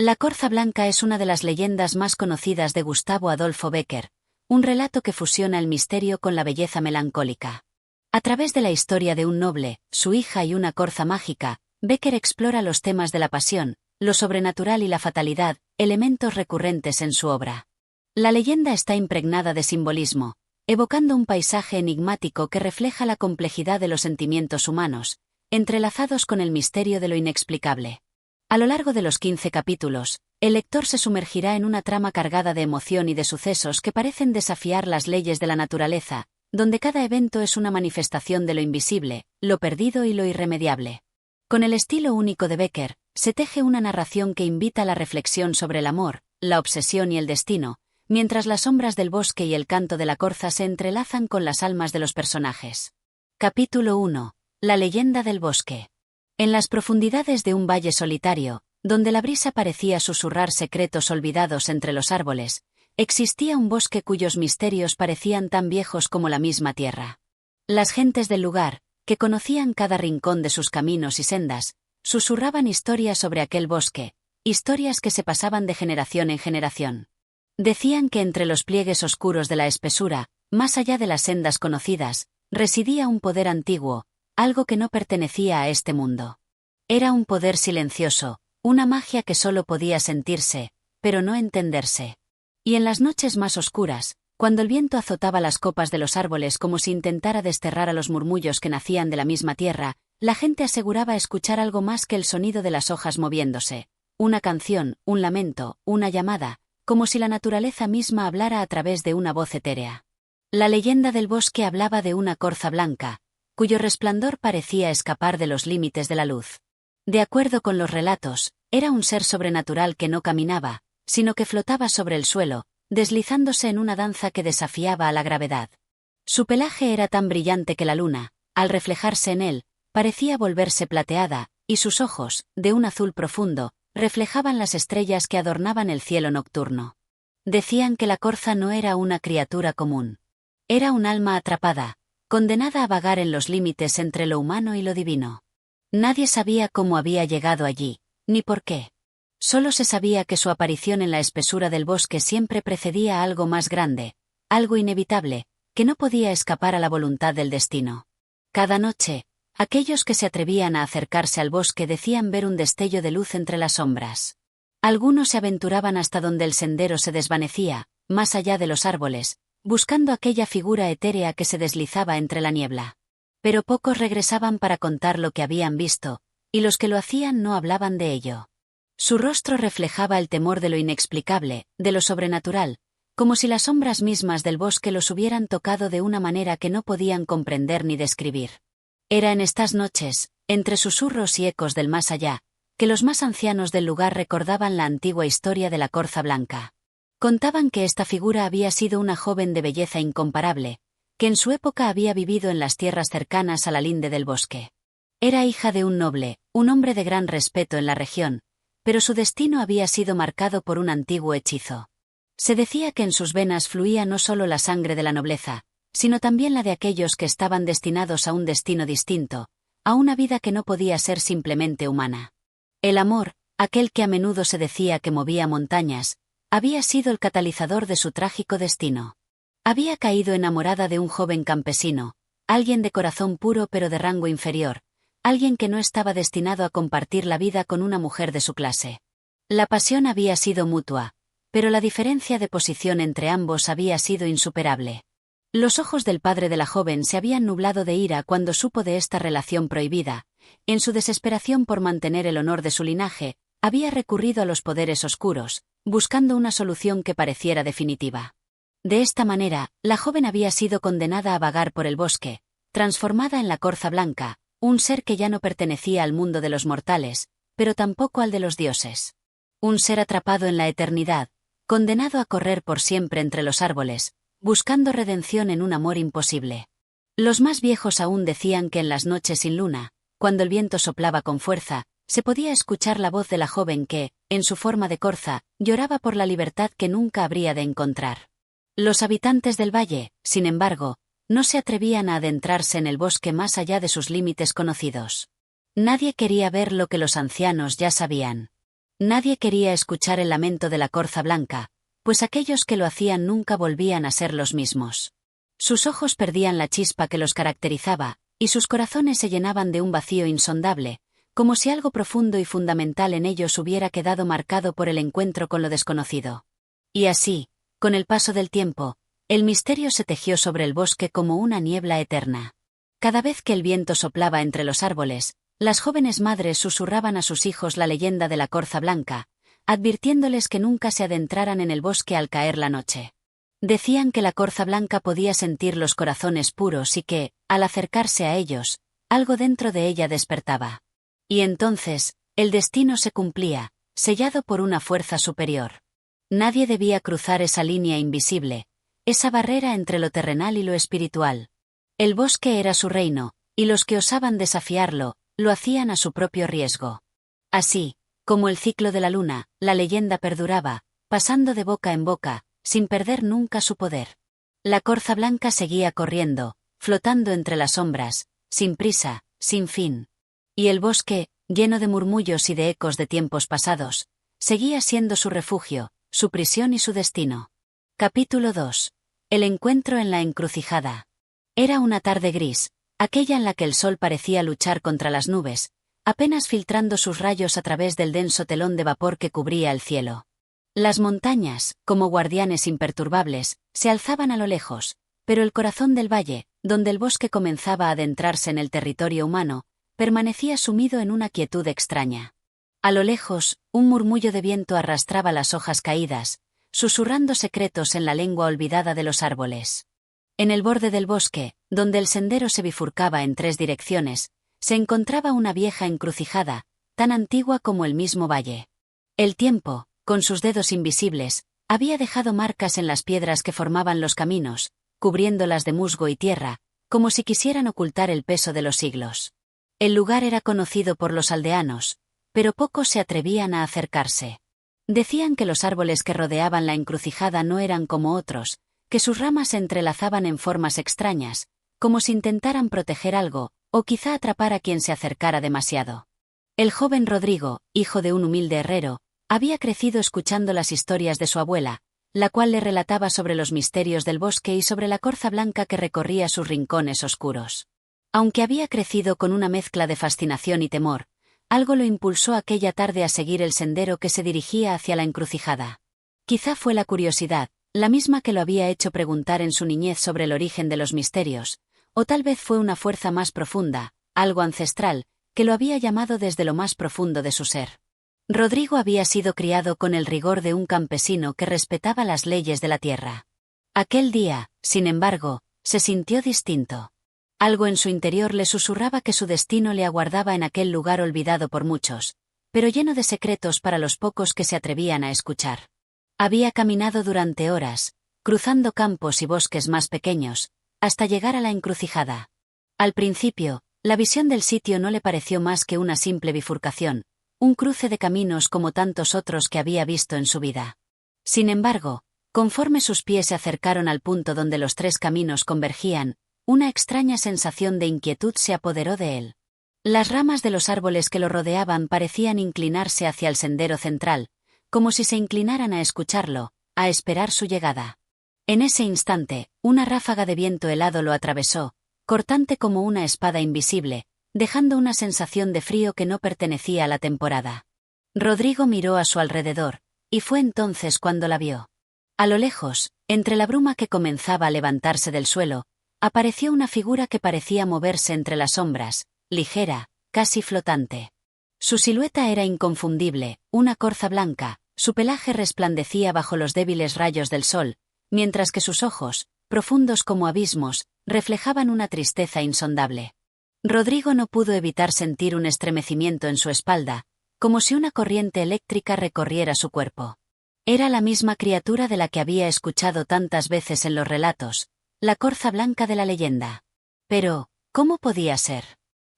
La Corza Blanca es una de las leyendas más conocidas de Gustavo Adolfo Bécquer, un relato que fusiona el misterio con la belleza melancólica. A través de la historia de un noble, su hija y una corza mágica, Bécquer explora los temas de la pasión, lo sobrenatural y la fatalidad, elementos recurrentes en su obra. La leyenda está impregnada de simbolismo, evocando un paisaje enigmático que refleja la complejidad de los sentimientos humanos, entrelazados con el misterio de lo inexplicable. A lo largo de los 15 capítulos, el lector se sumergirá en una trama cargada de emoción y de sucesos que parecen desafiar las leyes de la naturaleza, donde cada evento es una manifestación de lo invisible, lo perdido y lo irremediable. Con el estilo único de Bécquer, se teje una narración que invita a la reflexión sobre el amor, la obsesión y el destino, mientras las sombras del bosque y el canto de la corza se entrelazan con las almas de los personajes. Capítulo 1. La leyenda del bosque. En las profundidades de un valle solitario, donde la brisa parecía susurrar secretos olvidados entre los árboles, existía un bosque cuyos misterios parecían tan viejos como la misma tierra. Las gentes del lugar, que conocían cada rincón de sus caminos y sendas, susurraban historias sobre aquel bosque, historias que se pasaban de generación en generación. Decían que entre los pliegues oscuros de la espesura, más allá de las sendas conocidas, residía un poder antiguo, algo que no pertenecía a este mundo. Era un poder silencioso, una magia que solo podía sentirse, pero no entenderse. Y en las noches más oscuras, cuando el viento azotaba las copas de los árboles como si intentara desterrar a los murmullos que nacían de la misma tierra, la gente aseguraba escuchar algo más que el sonido de las hojas moviéndose, una canción, un lamento, una llamada, como si la naturaleza misma hablara a través de una voz etérea. La leyenda del bosque hablaba de una corza blanca, cuyo resplandor parecía escapar de los límites de la luz. De acuerdo con los relatos, era un ser sobrenatural que no caminaba, sino que flotaba sobre el suelo, deslizándose en una danza que desafiaba a la gravedad. Su pelaje era tan brillante que la luna, al reflejarse en él, parecía volverse plateada, y sus ojos, de un azul profundo, reflejaban las estrellas que adornaban el cielo nocturno. Decían que la corza no era una criatura común. Era un alma atrapada, condenada a vagar en los límites entre lo humano y lo divino. Nadie sabía cómo había llegado allí, ni por qué. Solo se sabía que su aparición en la espesura del bosque siempre precedía a algo más grande, algo inevitable, que no podía escapar a la voluntad del destino. Cada noche, aquellos que se atrevían a acercarse al bosque decían ver un destello de luz entre las sombras. Algunos se aventuraban hasta donde el sendero se desvanecía, más allá de los árboles, buscando aquella figura etérea que se deslizaba entre la niebla. Pero pocos regresaban para contar lo que habían visto, y los que lo hacían no hablaban de ello. Su rostro reflejaba el temor de lo inexplicable, de lo sobrenatural, como si las sombras mismas del bosque los hubieran tocado de una manera que no podían comprender ni describir. Era en estas noches, entre susurros y ecos del más allá, que los más ancianos del lugar recordaban la antigua historia de la corza blanca. Contaban que esta figura había sido una joven de belleza incomparable, que en su época había vivido en las tierras cercanas a la linde del bosque. Era hija de un noble, un hombre de gran respeto en la región, pero su destino había sido marcado por un antiguo hechizo. Se decía que en sus venas fluía no solo la sangre de la nobleza, sino también la de aquellos que estaban destinados a un destino distinto, a una vida que no podía ser simplemente humana. El amor, aquel que a menudo se decía que movía montañas, había sido el catalizador de su trágico destino. Había caído enamorada de un joven campesino, alguien de corazón puro pero de rango inferior, alguien que no estaba destinado a compartir la vida con una mujer de su clase. La pasión había sido mutua, pero la diferencia de posición entre ambos había sido insuperable. Los ojos del padre de la joven se habían nublado de ira cuando supo de esta relación prohibida. En su desesperación por mantener el honor de su linaje, había recurrido a los poderes oscuros, buscando una solución que pareciera definitiva. De esta manera, la joven había sido condenada a vagar por el bosque, transformada en la corza blanca, un ser que ya no pertenecía al mundo de los mortales, pero tampoco al de los dioses. Un ser atrapado en la eternidad, condenado a correr por siempre entre los árboles, buscando redención en un amor imposible. Los más viejos aún decían que en las noches sin luna, cuando el viento soplaba con fuerza, se podía escuchar la voz de la joven que, en su forma de corza, lloraba por la libertad que nunca habría de encontrar. Los habitantes del valle, sin embargo, no se atrevían a adentrarse en el bosque más allá de sus límites conocidos. Nadie quería ver lo que los ancianos ya sabían. Nadie quería escuchar el lamento de la corza blanca, pues aquellos que lo hacían nunca volvían a ser los mismos. Sus ojos perdían la chispa que los caracterizaba, y sus corazones se llenaban de un vacío insondable, como si algo profundo y fundamental en ellos hubiera quedado marcado por el encuentro con lo desconocido. Y así, con el paso del tiempo, el misterio se tejió sobre el bosque como una niebla eterna. Cada vez que el viento soplaba entre los árboles, las jóvenes madres susurraban a sus hijos la leyenda de la corza blanca, advirtiéndoles que nunca se adentraran en el bosque al caer la noche. Decían que la corza blanca podía sentir los corazones puros y que, al acercarse a ellos, algo dentro de ella despertaba. Y entonces, el destino se cumplía, sellado por una fuerza superior. Nadie debía cruzar esa línea invisible, esa barrera entre lo terrenal y lo espiritual. El bosque era su reino, y los que osaban desafiarlo, lo hacían a su propio riesgo. Así, como el ciclo de la luna, la leyenda perduraba, pasando de boca en boca, sin perder nunca su poder. La corza blanca seguía corriendo, flotando entre las sombras, sin prisa, sin fin. Y el bosque, lleno de murmullos y de ecos de tiempos pasados, seguía siendo su refugio, su prisión y su destino. Capítulo 2. El encuentro en la encrucijada. Era una tarde gris, aquella en la que el sol parecía luchar contra las nubes, apenas filtrando sus rayos a través del denso telón de vapor que cubría el cielo. Las montañas, como guardianes imperturbables, se alzaban a lo lejos, pero el corazón del valle, donde el bosque comenzaba a adentrarse en el territorio humano, permanecía sumido en una quietud extraña. A lo lejos, un murmullo de viento arrastraba las hojas caídas, susurrando secretos en la lengua olvidada de los árboles. En el borde del bosque, donde el sendero se bifurcaba en 3 direcciones, se encontraba una vieja encrucijada, tan antigua como el mismo valle. El tiempo, con sus dedos invisibles, había dejado marcas en las piedras que formaban los caminos, cubriéndolas de musgo y tierra, como si quisieran ocultar el peso de los siglos. El lugar era conocido por los aldeanos, pero pocos se atrevían a acercarse. Decían que los árboles que rodeaban la encrucijada no eran como otros, que sus ramas se entrelazaban en formas extrañas, como si intentaran proteger algo, o quizá atrapar a quien se acercara demasiado. El joven Rodrigo, hijo de un humilde herrero, había crecido escuchando las historias de su abuela, la cual le relataba sobre los misterios del bosque y sobre la corza blanca que recorría sus rincones oscuros. Aunque había crecido con una mezcla de fascinación y temor, algo lo impulsó aquella tarde a seguir el sendero que se dirigía hacia la encrucijada. Quizá fue la curiosidad, la misma que lo había hecho preguntar en su niñez sobre el origen de los misterios, o tal vez fue una fuerza más profunda, algo ancestral, que lo había llamado desde lo más profundo de su ser. Rodrigo había sido criado con el rigor de un campesino que respetaba las leyes de la tierra. Aquel día, sin embargo, se sintió distinto. Algo en su interior le susurraba que su destino le aguardaba en aquel lugar olvidado por muchos, pero lleno de secretos para los pocos que se atrevían a escuchar. Había caminado durante horas, cruzando campos y bosques más pequeños, hasta llegar a la encrucijada. Al principio, la visión del sitio no le pareció más que una simple bifurcación, un cruce de caminos como tantos otros que había visto en su vida. Sin embargo, conforme sus pies se acercaron al punto donde los 3 caminos convergían, una extraña sensación de inquietud se apoderó de él. Las ramas de los árboles que lo rodeaban parecían inclinarse hacia el sendero central, como si se inclinaran a escucharlo, a esperar su llegada. En ese instante, una ráfaga de viento helado lo atravesó, cortante como una espada invisible, dejando una sensación de frío que no pertenecía a la temporada. Rodrigo miró a su alrededor, y fue entonces cuando la vio. A lo lejos, entre la bruma que comenzaba a levantarse del suelo, apareció una figura que parecía moverse entre las sombras, ligera, casi flotante. Su silueta era inconfundible, una corza blanca, su pelaje resplandecía bajo los débiles rayos del sol, mientras que sus ojos, profundos como abismos, reflejaban una tristeza insondable. Rodrigo no pudo evitar sentir un estremecimiento en su espalda, como si una corriente eléctrica recorriera su cuerpo. Era la misma criatura de la que había escuchado tantas veces en los relatos, la corza blanca de la leyenda. Pero, ¿cómo podía ser?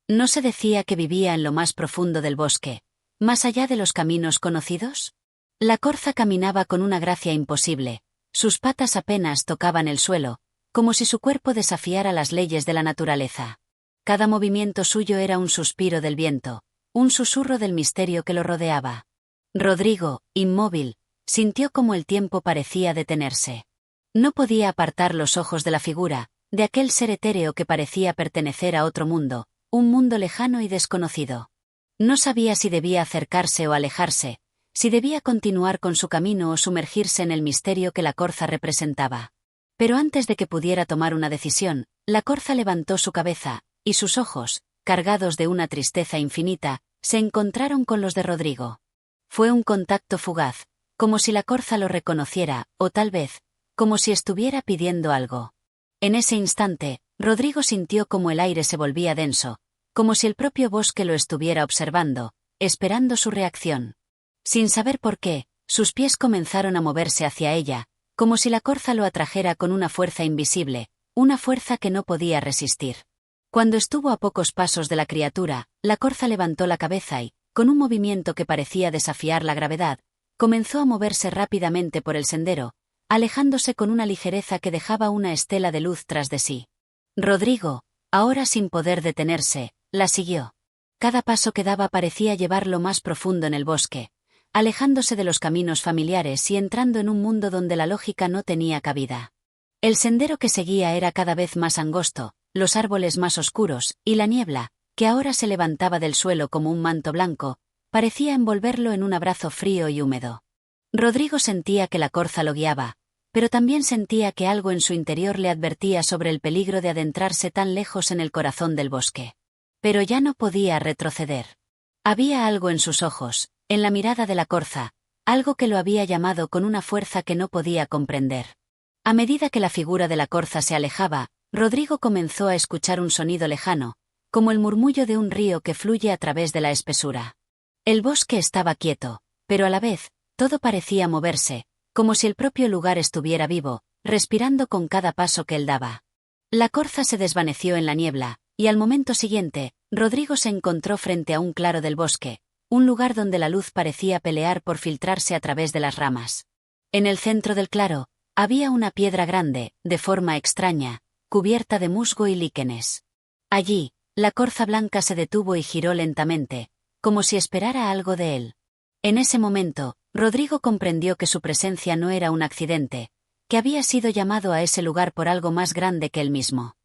¿No se decía que vivía en lo más profundo del bosque, más allá de los caminos conocidos? La corza caminaba con una gracia imposible, sus patas apenas tocaban el suelo, como si su cuerpo desafiara las leyes de la naturaleza. Cada movimiento suyo era un suspiro del viento, un susurro del misterio que lo rodeaba. Rodrigo, inmóvil, sintió como el tiempo parecía detenerse. No podía apartar los ojos de la figura, de aquel ser etéreo que parecía pertenecer a otro mundo, un mundo lejano y desconocido. No sabía si debía acercarse o alejarse, si debía continuar con su camino o sumergirse en el misterio que la corza representaba. Pero antes de que pudiera tomar una decisión, la corza levantó su cabeza, y sus ojos, cargados de una tristeza infinita, se encontraron con los de Rodrigo. Fue un contacto fugaz, como si la corza lo reconociera, o tal vez, como si estuviera pidiendo algo. En ese instante, Rodrigo sintió como el aire se volvía denso, como si el propio bosque lo estuviera observando, esperando su reacción. Sin saber por qué, sus pies comenzaron a moverse hacia ella, como si la corza lo atrajera con una fuerza invisible, una fuerza que no podía resistir. Cuando estuvo a pocos pasos de la criatura, la corza levantó la cabeza y, con un movimiento que parecía desafiar la gravedad, comenzó a moverse rápidamente por el sendero, alejándose con una ligereza que dejaba una estela de luz tras de sí. Rodrigo, ahora sin poder detenerse, la siguió. Cada paso que daba parecía llevarlo más profundo en el bosque, alejándose de los caminos familiares y entrando en un mundo donde la lógica no tenía cabida. El sendero que seguía era cada vez más angosto, los árboles más oscuros, y la niebla, que ahora se levantaba del suelo como un manto blanco, parecía envolverlo en un abrazo frío y húmedo. Rodrigo sentía que la corza lo guiaba, pero también sentía que algo en su interior le advertía sobre el peligro de adentrarse tan lejos en el corazón del bosque. Pero ya no podía retroceder. Había algo en sus ojos, en la mirada de la corza, algo que lo había llamado con una fuerza que no podía comprender. A medida que la figura de la corza se alejaba, Rodrigo comenzó a escuchar un sonido lejano, como el murmullo de un río que fluye a través de la espesura. El bosque estaba quieto, pero a la vez, todo parecía moverse, como si el propio lugar estuviera vivo, respirando con cada paso que él daba. La corza se desvaneció en la niebla, y al momento siguiente, Rodrigo se encontró frente a un claro del bosque, un lugar donde la luz parecía pelear por filtrarse a través de las ramas. En el centro del claro, había una piedra grande, de forma extraña, cubierta de musgo y líquenes. Allí, la corza blanca se detuvo y giró lentamente, como si esperara algo de él. En ese momento, Rodrigo comprendió que su presencia no era un accidente, que había sido llamado a ese lugar por algo más grande que él mismo.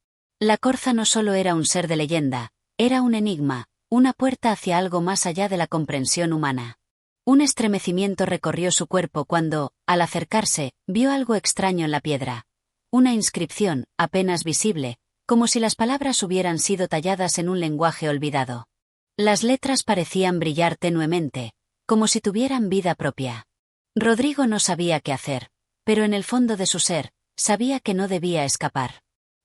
La corza no solo era un ser de leyenda, era un enigma, una puerta hacia algo más allá de la comprensión humana. Un estremecimiento recorrió su cuerpo cuando, al acercarse, vio algo extraño en la piedra. Una inscripción, apenas visible, como si las palabras hubieran sido talladas en un lenguaje olvidado. Las letras parecían brillar tenuemente, como si tuvieran vida propia. Rodrigo no sabía qué hacer, pero en el fondo de su ser, sabía que no debía escapar.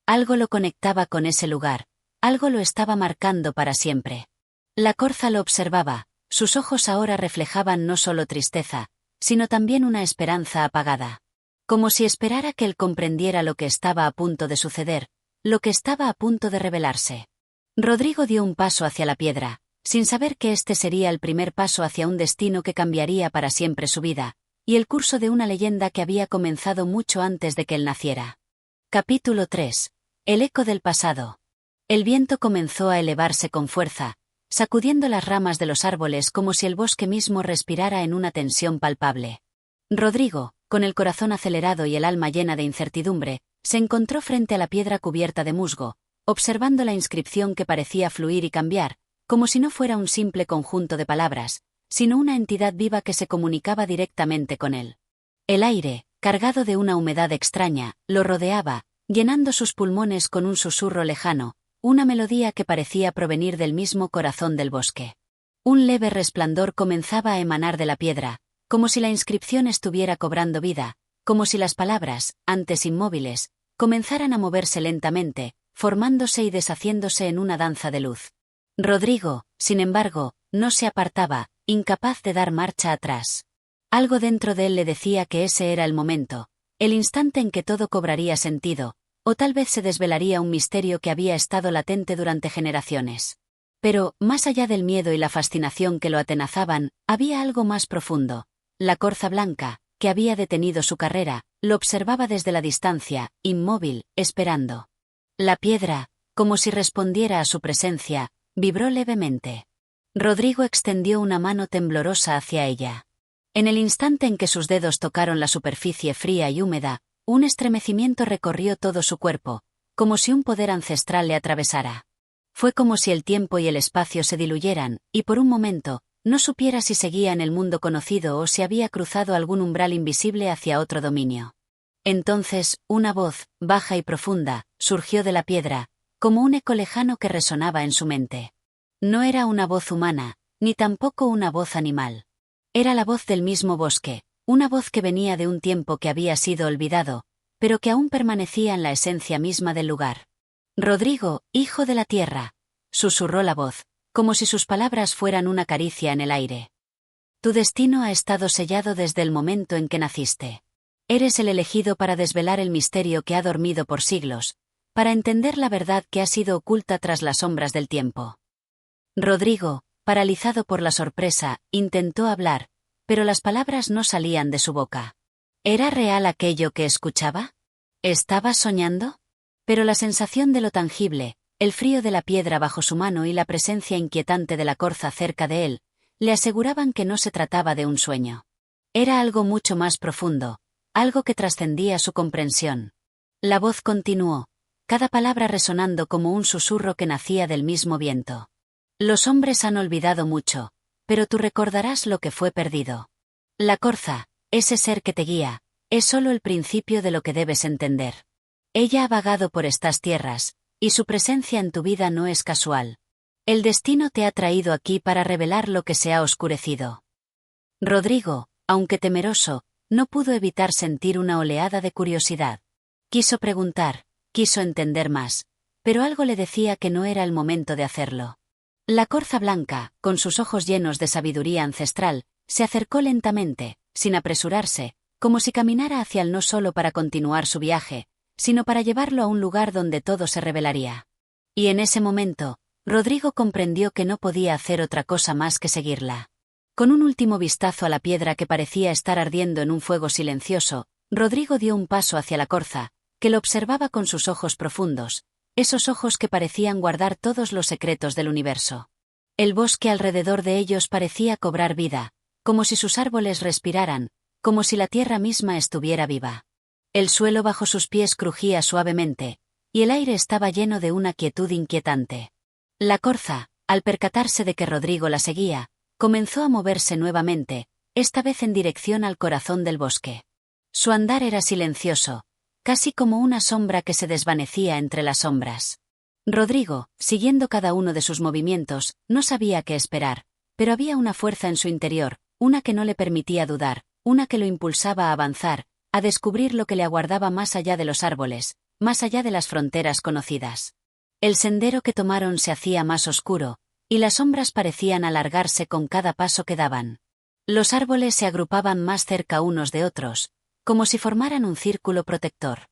Algo lo conectaba con ese lugar, algo lo estaba marcando para siempre. La corza lo observaba, sus ojos ahora reflejaban no solo tristeza, sino también una esperanza apagada. Como si esperara que él comprendiera lo que estaba a punto de suceder, lo que estaba a punto de revelarse. Rodrigo dio un paso hacia la piedra, sin saber que este sería el primer paso hacia un destino que cambiaría para siempre su vida, y el curso de una leyenda que había comenzado mucho antes de que él naciera. Capítulo 3. El eco del pasado. El viento comenzó a elevarse con fuerza, sacudiendo las ramas de los árboles como si el bosque mismo respirara en una tensión palpable. Rodrigo, con el corazón acelerado y el alma llena de incertidumbre, se encontró frente a la piedra cubierta de musgo, observando la inscripción que parecía fluir y cambiar, como si no fuera un simple conjunto de palabras, sino una entidad viva que se comunicaba directamente con él. El aire, cargado de una humedad extraña, lo rodeaba, llenando sus pulmones con un susurro lejano, una melodía que parecía provenir del mismo corazón del bosque. Un leve resplandor comenzaba a emanar de la piedra, como si la inscripción estuviera cobrando vida, como si las palabras, antes inmóviles, comenzaran a moverse lentamente, formándose y deshaciéndose en una danza de luz. Rodrigo, sin embargo, no se apartaba, incapaz de dar marcha atrás. Algo dentro de él le decía que ese era el momento, el instante en que todo cobraría sentido, o tal vez se desvelaría un misterio que había estado latente durante generaciones. Pero, más allá del miedo y la fascinación que lo atenazaban, había algo más profundo. La corza blanca, que había detenido su carrera, lo observaba desde la distancia, inmóvil, esperando. La piedra, como si respondiera a su presencia, vibró levemente. Rodrigo extendió una mano temblorosa hacia ella. En el instante en que sus dedos tocaron la superficie fría y húmeda, un estremecimiento recorrió todo su cuerpo, como si un poder ancestral le atravesara. Fue como si el tiempo y el espacio se diluyeran, y por un momento, no supiera si seguía en el mundo conocido o si había cruzado algún umbral invisible hacia otro dominio. Entonces, una voz, baja y profunda, surgió de la piedra, como un eco lejano que resonaba en su mente. No era una voz humana, ni tampoco una voz animal. Era la voz del mismo bosque, una voz que venía de un tiempo que había sido olvidado, pero que aún permanecía en la esencia misma del lugar. «Rodrigo, hijo de la tierra», susurró la voz, como si sus palabras fueran una caricia en el aire. «Tu destino ha estado sellado desde el momento en que naciste. Eres el elegido para desvelar el misterio que ha dormido por siglos, para entender la verdad que ha sido oculta tras las sombras del tiempo». Rodrigo, paralizado por la sorpresa, intentó hablar, pero las palabras no salían de su boca. ¿Era real aquello que escuchaba? ¿Estaba soñando? Pero la sensación de lo tangible, el frío de la piedra bajo su mano y la presencia inquietante de la corza cerca de él, le aseguraban que no se trataba de un sueño. Era algo mucho más profundo, algo que trascendía su comprensión. La voz continuó, cada palabra resonando como un susurro que nacía del mismo viento. Los hombres han olvidado mucho, pero tú recordarás lo que fue perdido. La corza, ese ser que te guía, es solo el principio de lo que debes entender. Ella ha vagado por estas tierras, y su presencia en tu vida no es casual. El destino te ha traído aquí para revelar lo que se ha oscurecido. Rodrigo, aunque temeroso, no pudo evitar sentir una oleada de curiosidad. Quiso preguntar, quiso entender más, pero algo le decía que no era el momento de hacerlo. La corza blanca, con sus ojos llenos de sabiduría ancestral, se acercó lentamente, sin apresurarse, como si caminara hacia él no solo para continuar su viaje, sino para llevarlo a un lugar donde todo se revelaría. Y en ese momento, Rodrigo comprendió que no podía hacer otra cosa más que seguirla. Con un último vistazo a la piedra que parecía estar ardiendo en un fuego silencioso, Rodrigo dio un paso hacia la corza, que lo observaba con sus ojos profundos, esos ojos que parecían guardar todos los secretos del universo. El bosque alrededor de ellos parecía cobrar vida, como si sus árboles respiraran, como si la tierra misma estuviera viva. El suelo bajo sus pies crujía suavemente, y el aire estaba lleno de una quietud inquietante. La corza, al percatarse de que Rodrigo la seguía, comenzó a moverse nuevamente, esta vez en dirección al corazón del bosque. Su andar era silencioso, casi como una sombra que se desvanecía entre las sombras. Rodrigo, siguiendo cada uno de sus movimientos, no sabía qué esperar, pero había una fuerza en su interior, una que no le permitía dudar, una que lo impulsaba a avanzar, a descubrir lo que le aguardaba más allá de los árboles, más allá de las fronteras conocidas. El sendero que tomaron se hacía más oscuro, y las sombras parecían alargarse con cada paso que daban. Los árboles se agrupaban más cerca unos de otros, como si formaran un círculo protector.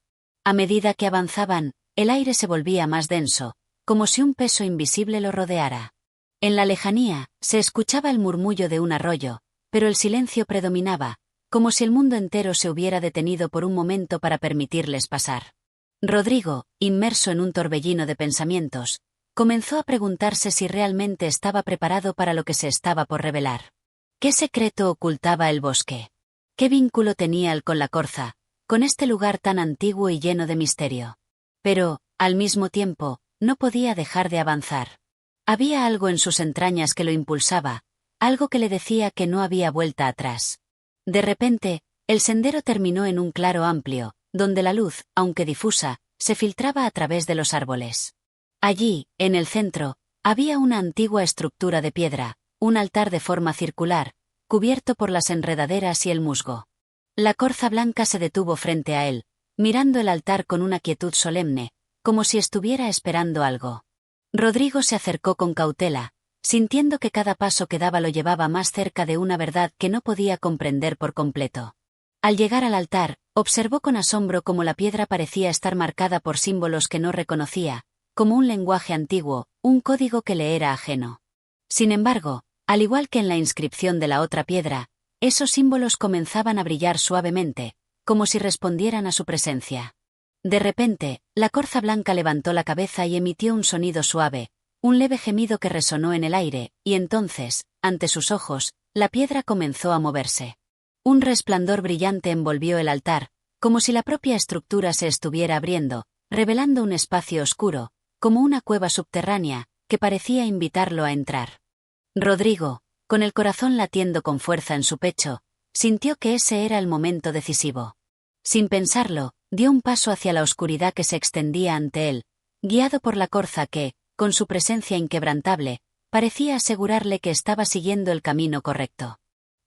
A medida que avanzaban, el aire se volvía más denso, como si un peso invisible lo rodeara. En la lejanía, se escuchaba el murmullo de un arroyo, pero el silencio predominaba, como si el mundo entero se hubiera detenido por un momento para permitirles pasar. Rodrigo, inmerso en un torbellino de pensamientos, comenzó a preguntarse si realmente estaba preparado para lo que se estaba por revelar. ¿Qué secreto ocultaba el bosque? ¿Qué vínculo tenía él con la corza, con este lugar tan antiguo y lleno de misterio? Pero, al mismo tiempo, no podía dejar de avanzar. Había algo en sus entrañas que lo impulsaba, algo que le decía que no había vuelta atrás. De repente, el sendero terminó en un claro amplio, donde la luz, aunque difusa, se filtraba a través de los árboles. Allí, en el centro, había una antigua estructura de piedra, un altar de forma circular, cubierto por las enredaderas y el musgo. La corza blanca se detuvo frente a él, mirando el altar con una quietud solemne, como si estuviera esperando algo. Rodrigo se acercó con cautela, sintiendo que cada paso que daba lo llevaba más cerca de una verdad que no podía comprender por completo. Al llegar al altar, observó con asombro cómo la piedra parecía estar marcada por símbolos que no reconocía, como un lenguaje antiguo, un código que le era ajeno. Sin embargo, al igual que en la inscripción de la otra piedra, esos símbolos comenzaban a brillar suavemente, como si respondieran a su presencia. De repente, la corza blanca levantó la cabeza y emitió un sonido suave, un leve gemido que resonó en el aire, y entonces, ante sus ojos, la piedra comenzó a moverse. Un resplandor brillante envolvió el altar, como si la propia estructura se estuviera abriendo, revelando un espacio oscuro, como una cueva subterránea, que parecía invitarlo a entrar. Rodrigo, con el corazón latiendo con fuerza en su pecho, sintió que ese era el momento decisivo. Sin pensarlo, dio un paso hacia la oscuridad que se extendía ante él, guiado por la corza que, con su presencia inquebrantable, parecía asegurarle que estaba siguiendo el camino correcto.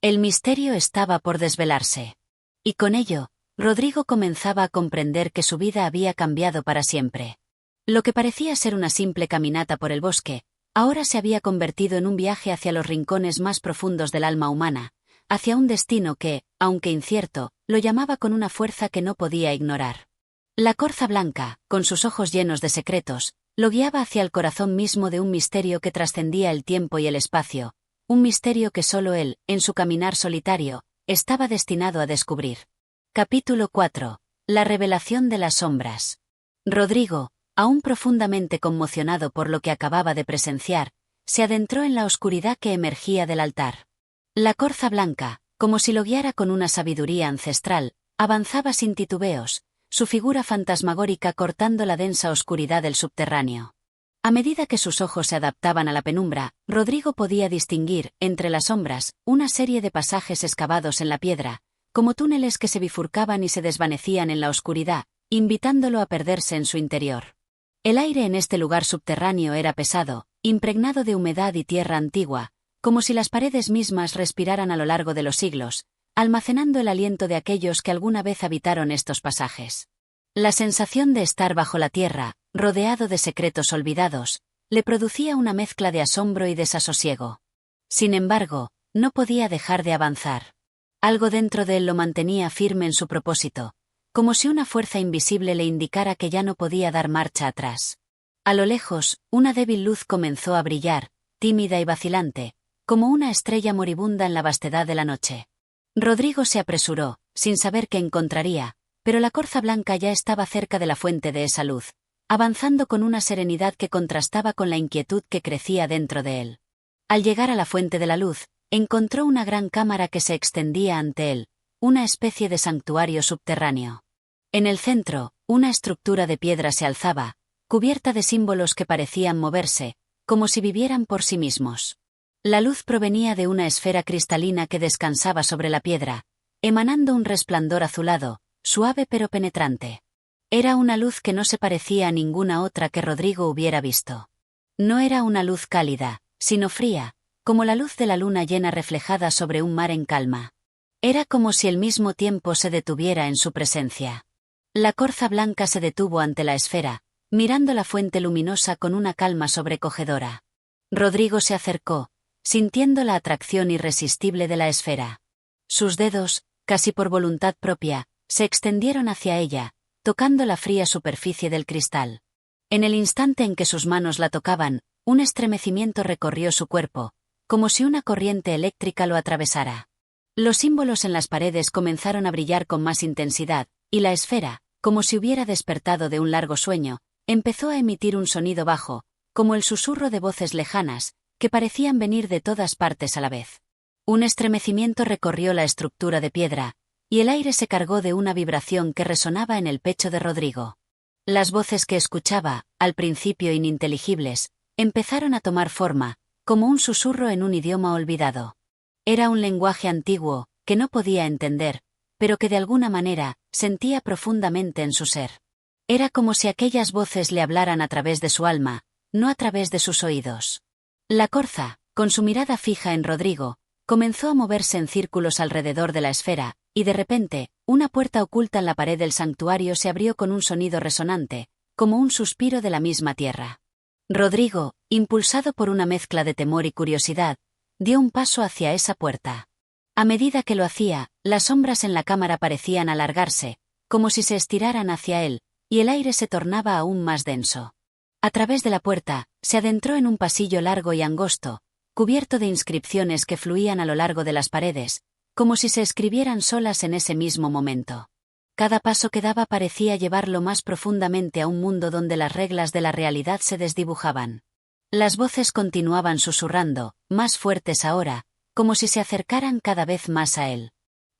El misterio estaba por desvelarse. Y con ello, Rodrigo comenzaba a comprender que su vida había cambiado para siempre. Lo que parecía ser una simple caminata por el bosque, ahora se había convertido en un viaje hacia los rincones más profundos del alma humana, hacia un destino que, aunque incierto, lo llamaba con una fuerza que no podía ignorar. La corza blanca, con sus ojos llenos de secretos, lo guiaba hacia el corazón mismo de un misterio que trascendía el tiempo y el espacio, un misterio que solo él, en su caminar solitario, estaba destinado a descubrir. Capítulo 4. La revelación de las sombras. Rodrigo, aún profundamente conmocionado por lo que acababa de presenciar, se adentró en la oscuridad que emergía del altar. La corza blanca, como si lo guiara con una sabiduría ancestral, avanzaba sin titubeos, su figura fantasmagórica cortando la densa oscuridad del subterráneo. A medida que sus ojos se adaptaban a la penumbra, Rodrigo podía distinguir, entre las sombras, una serie de pasajes excavados en la piedra, como túneles que se bifurcaban y se desvanecían en la oscuridad, invitándolo a perderse en su interior. El aire en este lugar subterráneo era pesado, impregnado de humedad y tierra antigua, como si las paredes mismas respiraran a lo largo de los siglos, almacenando el aliento de aquellos que alguna vez habitaron estos pasajes. La sensación de estar bajo la tierra, rodeado de secretos olvidados, le producía una mezcla de asombro y desasosiego. Sin embargo, no podía dejar de avanzar. Algo dentro de él lo mantenía firme en su propósito, como si una fuerza invisible le indicara que ya no podía dar marcha atrás. A lo lejos, una débil luz comenzó a brillar, tímida y vacilante, como una estrella moribunda en la vastedad de la noche. Rodrigo se apresuró, sin saber qué encontraría, pero la corza blanca ya estaba cerca de la fuente de esa luz, avanzando con una serenidad que contrastaba con la inquietud que crecía dentro de él. Al llegar a la fuente de la luz, encontró una gran cámara que se extendía ante él, una especie de santuario subterráneo. En el centro, una estructura de piedra se alzaba, cubierta de símbolos que parecían moverse, como si vivieran por sí mismos. La luz provenía de una esfera cristalina que descansaba sobre la piedra, emanando un resplandor azulado, suave pero penetrante. Era una luz que no se parecía a ninguna otra que Rodrigo hubiera visto. No era una luz cálida, sino fría, como la luz de la luna llena reflejada sobre un mar en calma. Era como si el mismo tiempo se detuviera en su presencia. La corza blanca se detuvo ante la esfera, mirando la fuente luminosa con una calma sobrecogedora. Rodrigo se acercó, sintiendo la atracción irresistible de la esfera. Sus dedos, casi por voluntad propia, se extendieron hacia ella, tocando la fría superficie del cristal. En el instante en que sus manos la tocaban, un estremecimiento recorrió su cuerpo, como si una corriente eléctrica lo atravesara. Los símbolos en las paredes comenzaron a brillar con más intensidad, y la esfera, como si hubiera despertado de un largo sueño, empezó a emitir un sonido bajo, como el susurro de voces lejanas, que parecían venir de todas partes a la vez. Un estremecimiento recorrió la estructura de piedra, y el aire se cargó de una vibración que resonaba en el pecho de Rodrigo. Las voces que escuchaba, al principio ininteligibles, empezaron a tomar forma, como un susurro en un idioma olvidado. Era un lenguaje antiguo, que no podía entender, pero que de alguna manera, sentía profundamente en su ser. Era como si aquellas voces le hablaran a través de su alma, no a través de sus oídos. La corza, con su mirada fija en Rodrigo, comenzó a moverse en círculos alrededor de la esfera, y de repente, una puerta oculta en la pared del santuario se abrió con un sonido resonante, como un suspiro de la misma tierra. Rodrigo, impulsado por una mezcla de temor y curiosidad, dio un paso hacia esa puerta. A medida que lo hacía, las sombras en la cámara parecían alargarse, como si se estiraran hacia él, y el aire se tornaba aún más denso. A través de la puerta, se adentró en un pasillo largo y angosto, cubierto de inscripciones que fluían a lo largo de las paredes, como si se escribieran solas en ese mismo momento. Cada paso que daba parecía llevarlo más profundamente a un mundo donde las reglas de la realidad se desdibujaban. Las voces continuaban susurrando, más fuertes ahora, como si se acercaran cada vez más a él.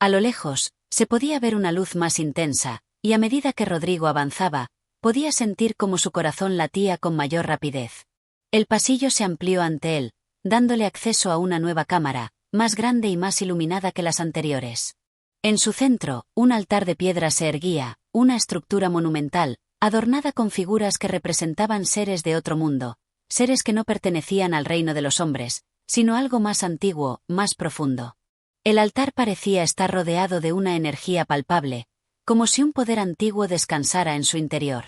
A lo lejos, se podía ver una luz más intensa, y a medida que Rodrigo avanzaba, podía sentir cómo su corazón latía con mayor rapidez. El pasillo se amplió ante él, dándole acceso a una nueva cámara, más grande y más iluminada que las anteriores. En su centro, un altar de piedra se erguía, una estructura monumental, adornada con figuras que representaban seres de otro mundo, seres que no pertenecían al reino de los hombres, sino algo más antiguo, más profundo. El altar parecía estar rodeado de una energía palpable, como si un poder antiguo descansara en su interior.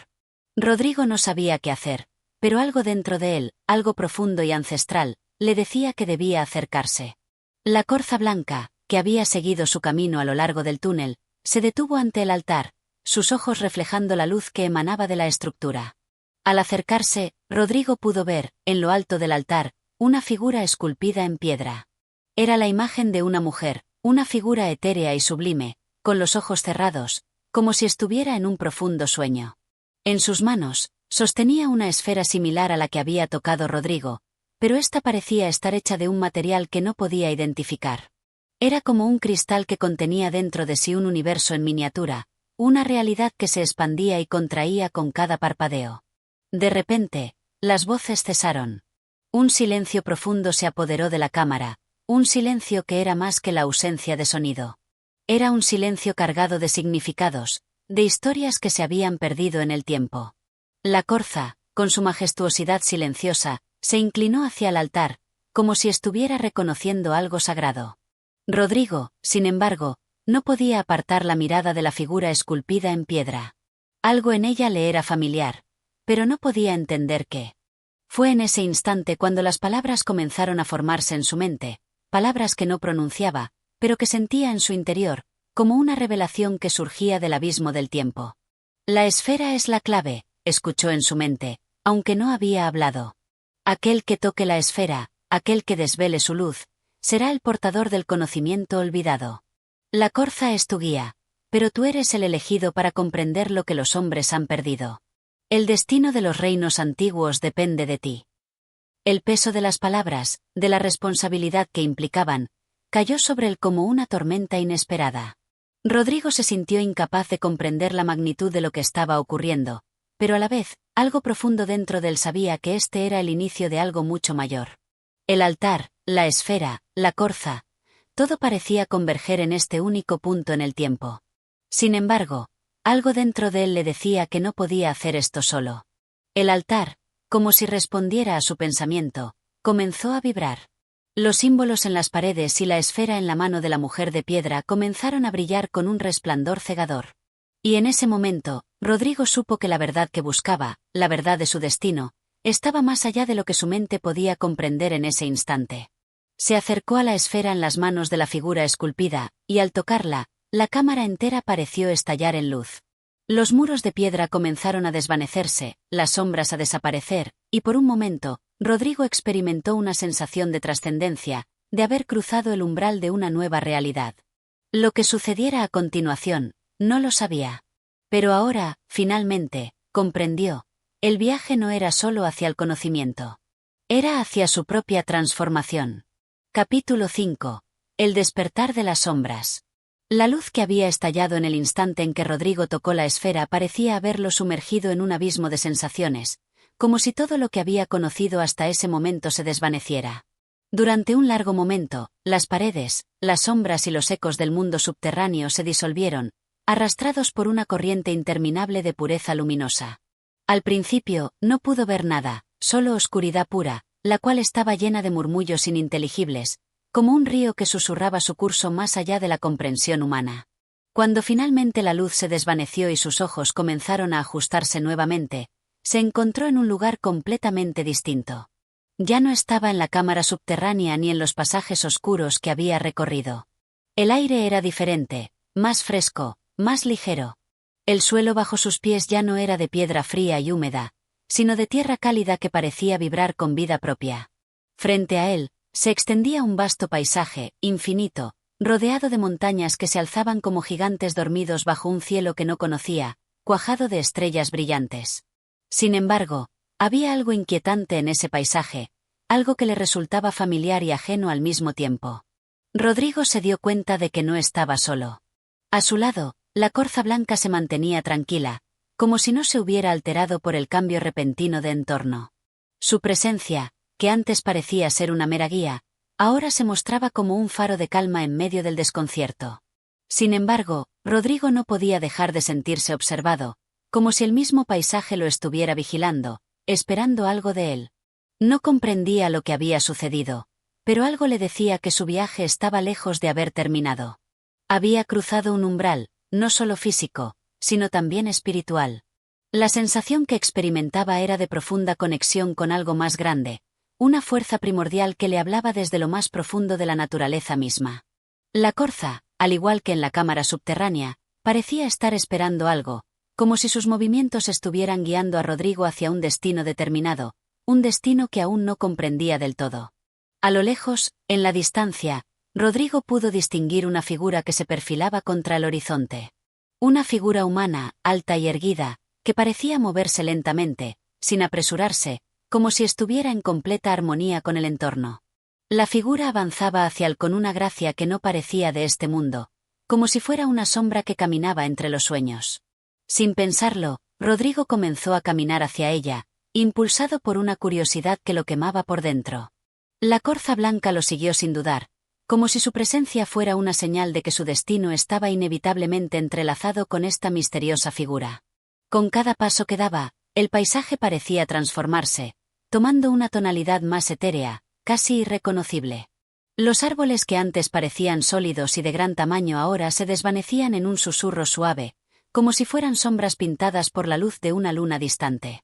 Rodrigo no sabía qué hacer, pero algo dentro de él, algo profundo y ancestral, le decía que debía acercarse. La corza blanca, que había seguido su camino a lo largo del túnel, se detuvo ante el altar, sus ojos reflejando la luz que emanaba de la estructura. Al acercarse, Rodrigo pudo ver, en lo alto del altar, una figura esculpida en piedra. Era la imagen de una mujer, una figura etérea y sublime, con los ojos cerrados, como si estuviera en un profundo sueño. En sus manos, sostenía una esfera similar a la que había tocado Rodrigo, pero esta parecía estar hecha de un material que no podía identificar. Era como un cristal que contenía dentro de sí un universo en miniatura, una realidad que se expandía y contraía con cada parpadeo. De repente, las voces cesaron. Un silencio profundo se apoderó de la cámara, un silencio que era más que la ausencia de sonido. Era un silencio cargado de significados, de historias que se habían perdido en el tiempo. La corza, con su majestuosidad silenciosa, se inclinó hacia el altar, como si estuviera reconociendo algo sagrado. Rodrigo, sin embargo, no podía apartar la mirada de la figura esculpida en piedra. Algo en ella le era familiar, pero no podía entender qué. Fue en ese instante cuando las palabras comenzaron a formarse en su mente, palabras que no pronunciaba, pero que sentía en su interior, como una revelación que surgía del abismo del tiempo. La esfera es la clave, escuchó en su mente, aunque no había hablado. Aquel que toque la esfera, aquel que desvele su luz, será el portador del conocimiento olvidado. La corza es tu guía, pero tú eres el elegido para comprender lo que los hombres han perdido. El destino de los reinos antiguos depende de ti. El peso de las palabras, de la responsabilidad que implicaban, cayó sobre él como una tormenta inesperada. Rodrigo se sintió incapaz de comprender la magnitud de lo que estaba ocurriendo, pero a la vez, algo profundo dentro de él sabía que este era el inicio de algo mucho mayor. El altar, la esfera, la corza, todo parecía converger en este único punto en el tiempo. Sin embargo, algo dentro de él le decía que no podía hacer esto solo. El altar, como si respondiera a su pensamiento, comenzó a vibrar. Los símbolos en las paredes y la esfera en la mano de la mujer de piedra comenzaron a brillar con un resplandor cegador. Y en ese momento, Rodrigo supo que la verdad que buscaba, la verdad de su destino, estaba más allá de lo que su mente podía comprender en ese instante. Se acercó a la esfera en las manos de la figura esculpida, y al tocarla, la cámara entera pareció estallar en luz. Los muros de piedra comenzaron a desvanecerse, las sombras a desaparecer, y por un momento, Rodrigo experimentó una sensación de trascendencia, de haber cruzado el umbral de una nueva realidad. Lo que sucediera a continuación, no lo sabía. Pero ahora, finalmente, comprendió. El viaje no era solo hacia el conocimiento. Era hacia su propia transformación. Capítulo 5. El despertar de las sombras. La luz que había estallado en el instante en que Rodrigo tocó la esfera parecía haberlo sumergido en un abismo de sensaciones, como si todo lo que había conocido hasta ese momento se desvaneciera. Durante un largo momento, las paredes, las sombras y los ecos del mundo subterráneo se disolvieron, arrastrados por una corriente interminable de pureza luminosa. Al principio, no pudo ver nada, solo oscuridad pura, la cual estaba llena de murmullos ininteligibles, como un río que susurraba su curso más allá de la comprensión humana. Cuando finalmente la luz se desvaneció y sus ojos comenzaron a ajustarse nuevamente, se encontró en un lugar completamente distinto. Ya no estaba en la cámara subterránea ni en los pasajes oscuros que había recorrido. El aire era diferente, más fresco, más ligero. El suelo bajo sus pies ya no era de piedra fría y húmeda, sino de tierra cálida que parecía vibrar con vida propia. Frente a él, se extendía un vasto paisaje, infinito, rodeado de montañas que se alzaban como gigantes dormidos bajo un cielo que no conocía, cuajado de estrellas brillantes. Sin embargo, había algo inquietante en ese paisaje, algo que le resultaba familiar y ajeno al mismo tiempo. Rodrigo se dio cuenta de que no estaba solo. A su lado, la corza blanca se mantenía tranquila, como si no se hubiera alterado por el cambio repentino de entorno. Su presencia, que antes parecía ser una mera guía, ahora se mostraba como un faro de calma en medio del desconcierto. Sin embargo, Rodrigo no podía dejar de sentirse observado, como si el mismo paisaje lo estuviera vigilando, esperando algo de él. No comprendía lo que había sucedido, pero algo le decía que su viaje estaba lejos de haber terminado. Había cruzado un umbral, no solo físico, sino también espiritual. La sensación que experimentaba era de profunda conexión con algo más grande, una fuerza primordial que le hablaba desde lo más profundo de la naturaleza misma. La corza, al igual que en la cámara subterránea, parecía estar esperando algo, como si sus movimientos estuvieran guiando a Rodrigo hacia un destino determinado, un destino que aún no comprendía del todo. A lo lejos, en la distancia, Rodrigo pudo distinguir una figura que se perfilaba contra el horizonte. Una figura humana, alta y erguida, que parecía moverse lentamente, sin apresurarse, como si estuviera en completa armonía con el entorno. La figura avanzaba hacia él con una gracia que no parecía de este mundo, como si fuera una sombra que caminaba entre los sueños. Sin pensarlo, Rodrigo comenzó a caminar hacia ella, impulsado por una curiosidad que lo quemaba por dentro. La corza blanca lo siguió sin dudar, como si su presencia fuera una señal de que su destino estaba inevitablemente entrelazado con esta misteriosa figura. Con cada paso que daba, el paisaje parecía transformarse, tomando una tonalidad más etérea, casi irreconocible. Los árboles que antes parecían sólidos y de gran tamaño ahora se desvanecían en un susurro suave, como si fueran sombras pintadas por la luz de una luna distante.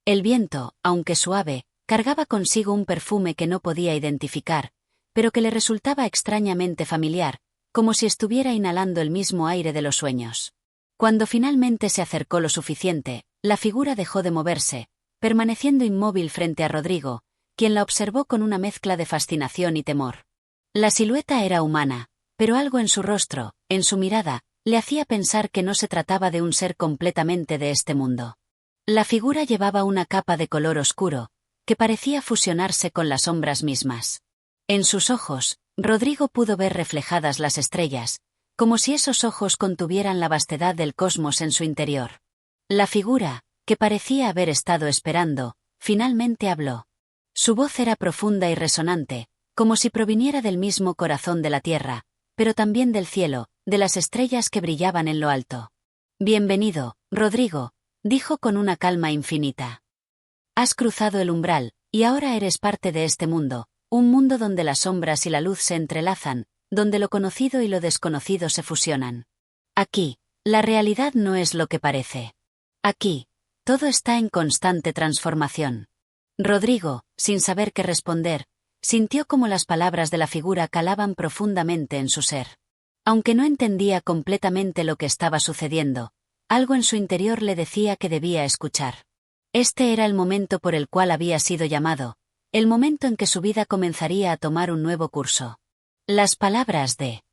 El viento, aunque suave, cargaba consigo un perfume que no podía identificar, pero que le resultaba extrañamente familiar, como si estuviera inhalando el mismo aire de los sueños. Cuando finalmente se acercó lo suficiente, la figura dejó de moverse, permaneciendo inmóvil frente a Rodrigo, quien la observó con una mezcla de fascinación y temor. La silueta era humana, pero algo en su rostro, en su mirada, le hacía pensar que no se trataba de un ser completamente de este mundo. La figura llevaba una capa de color oscuro, que parecía fusionarse con las sombras mismas. En sus ojos, Rodrigo pudo ver reflejadas las estrellas, como si esos ojos contuvieran la vastedad del cosmos en su interior. La figura, que parecía haber estado esperando, finalmente habló. Su voz era profunda y resonante, como si proviniera del mismo corazón de la tierra, pero también del cielo, de las estrellas que brillaban en lo alto. «Bienvenido, Rodrigo», dijo con una calma infinita. «Has cruzado el umbral, y ahora eres parte de este mundo, un mundo donde las sombras y la luz se entrelazan, donde lo conocido y lo desconocido se fusionan. Aquí, la realidad no es lo que parece. Aquí, todo está en constante transformación». Rodrigo, sin saber qué responder, sintió como las palabras de la figura calaban profundamente en su ser. Aunque no entendía completamente lo que estaba sucediendo, algo en su interior le decía que debía escuchar. Este era el momento por el cual había sido llamado, el momento en que su vida comenzaría a tomar un nuevo curso. Las palabras de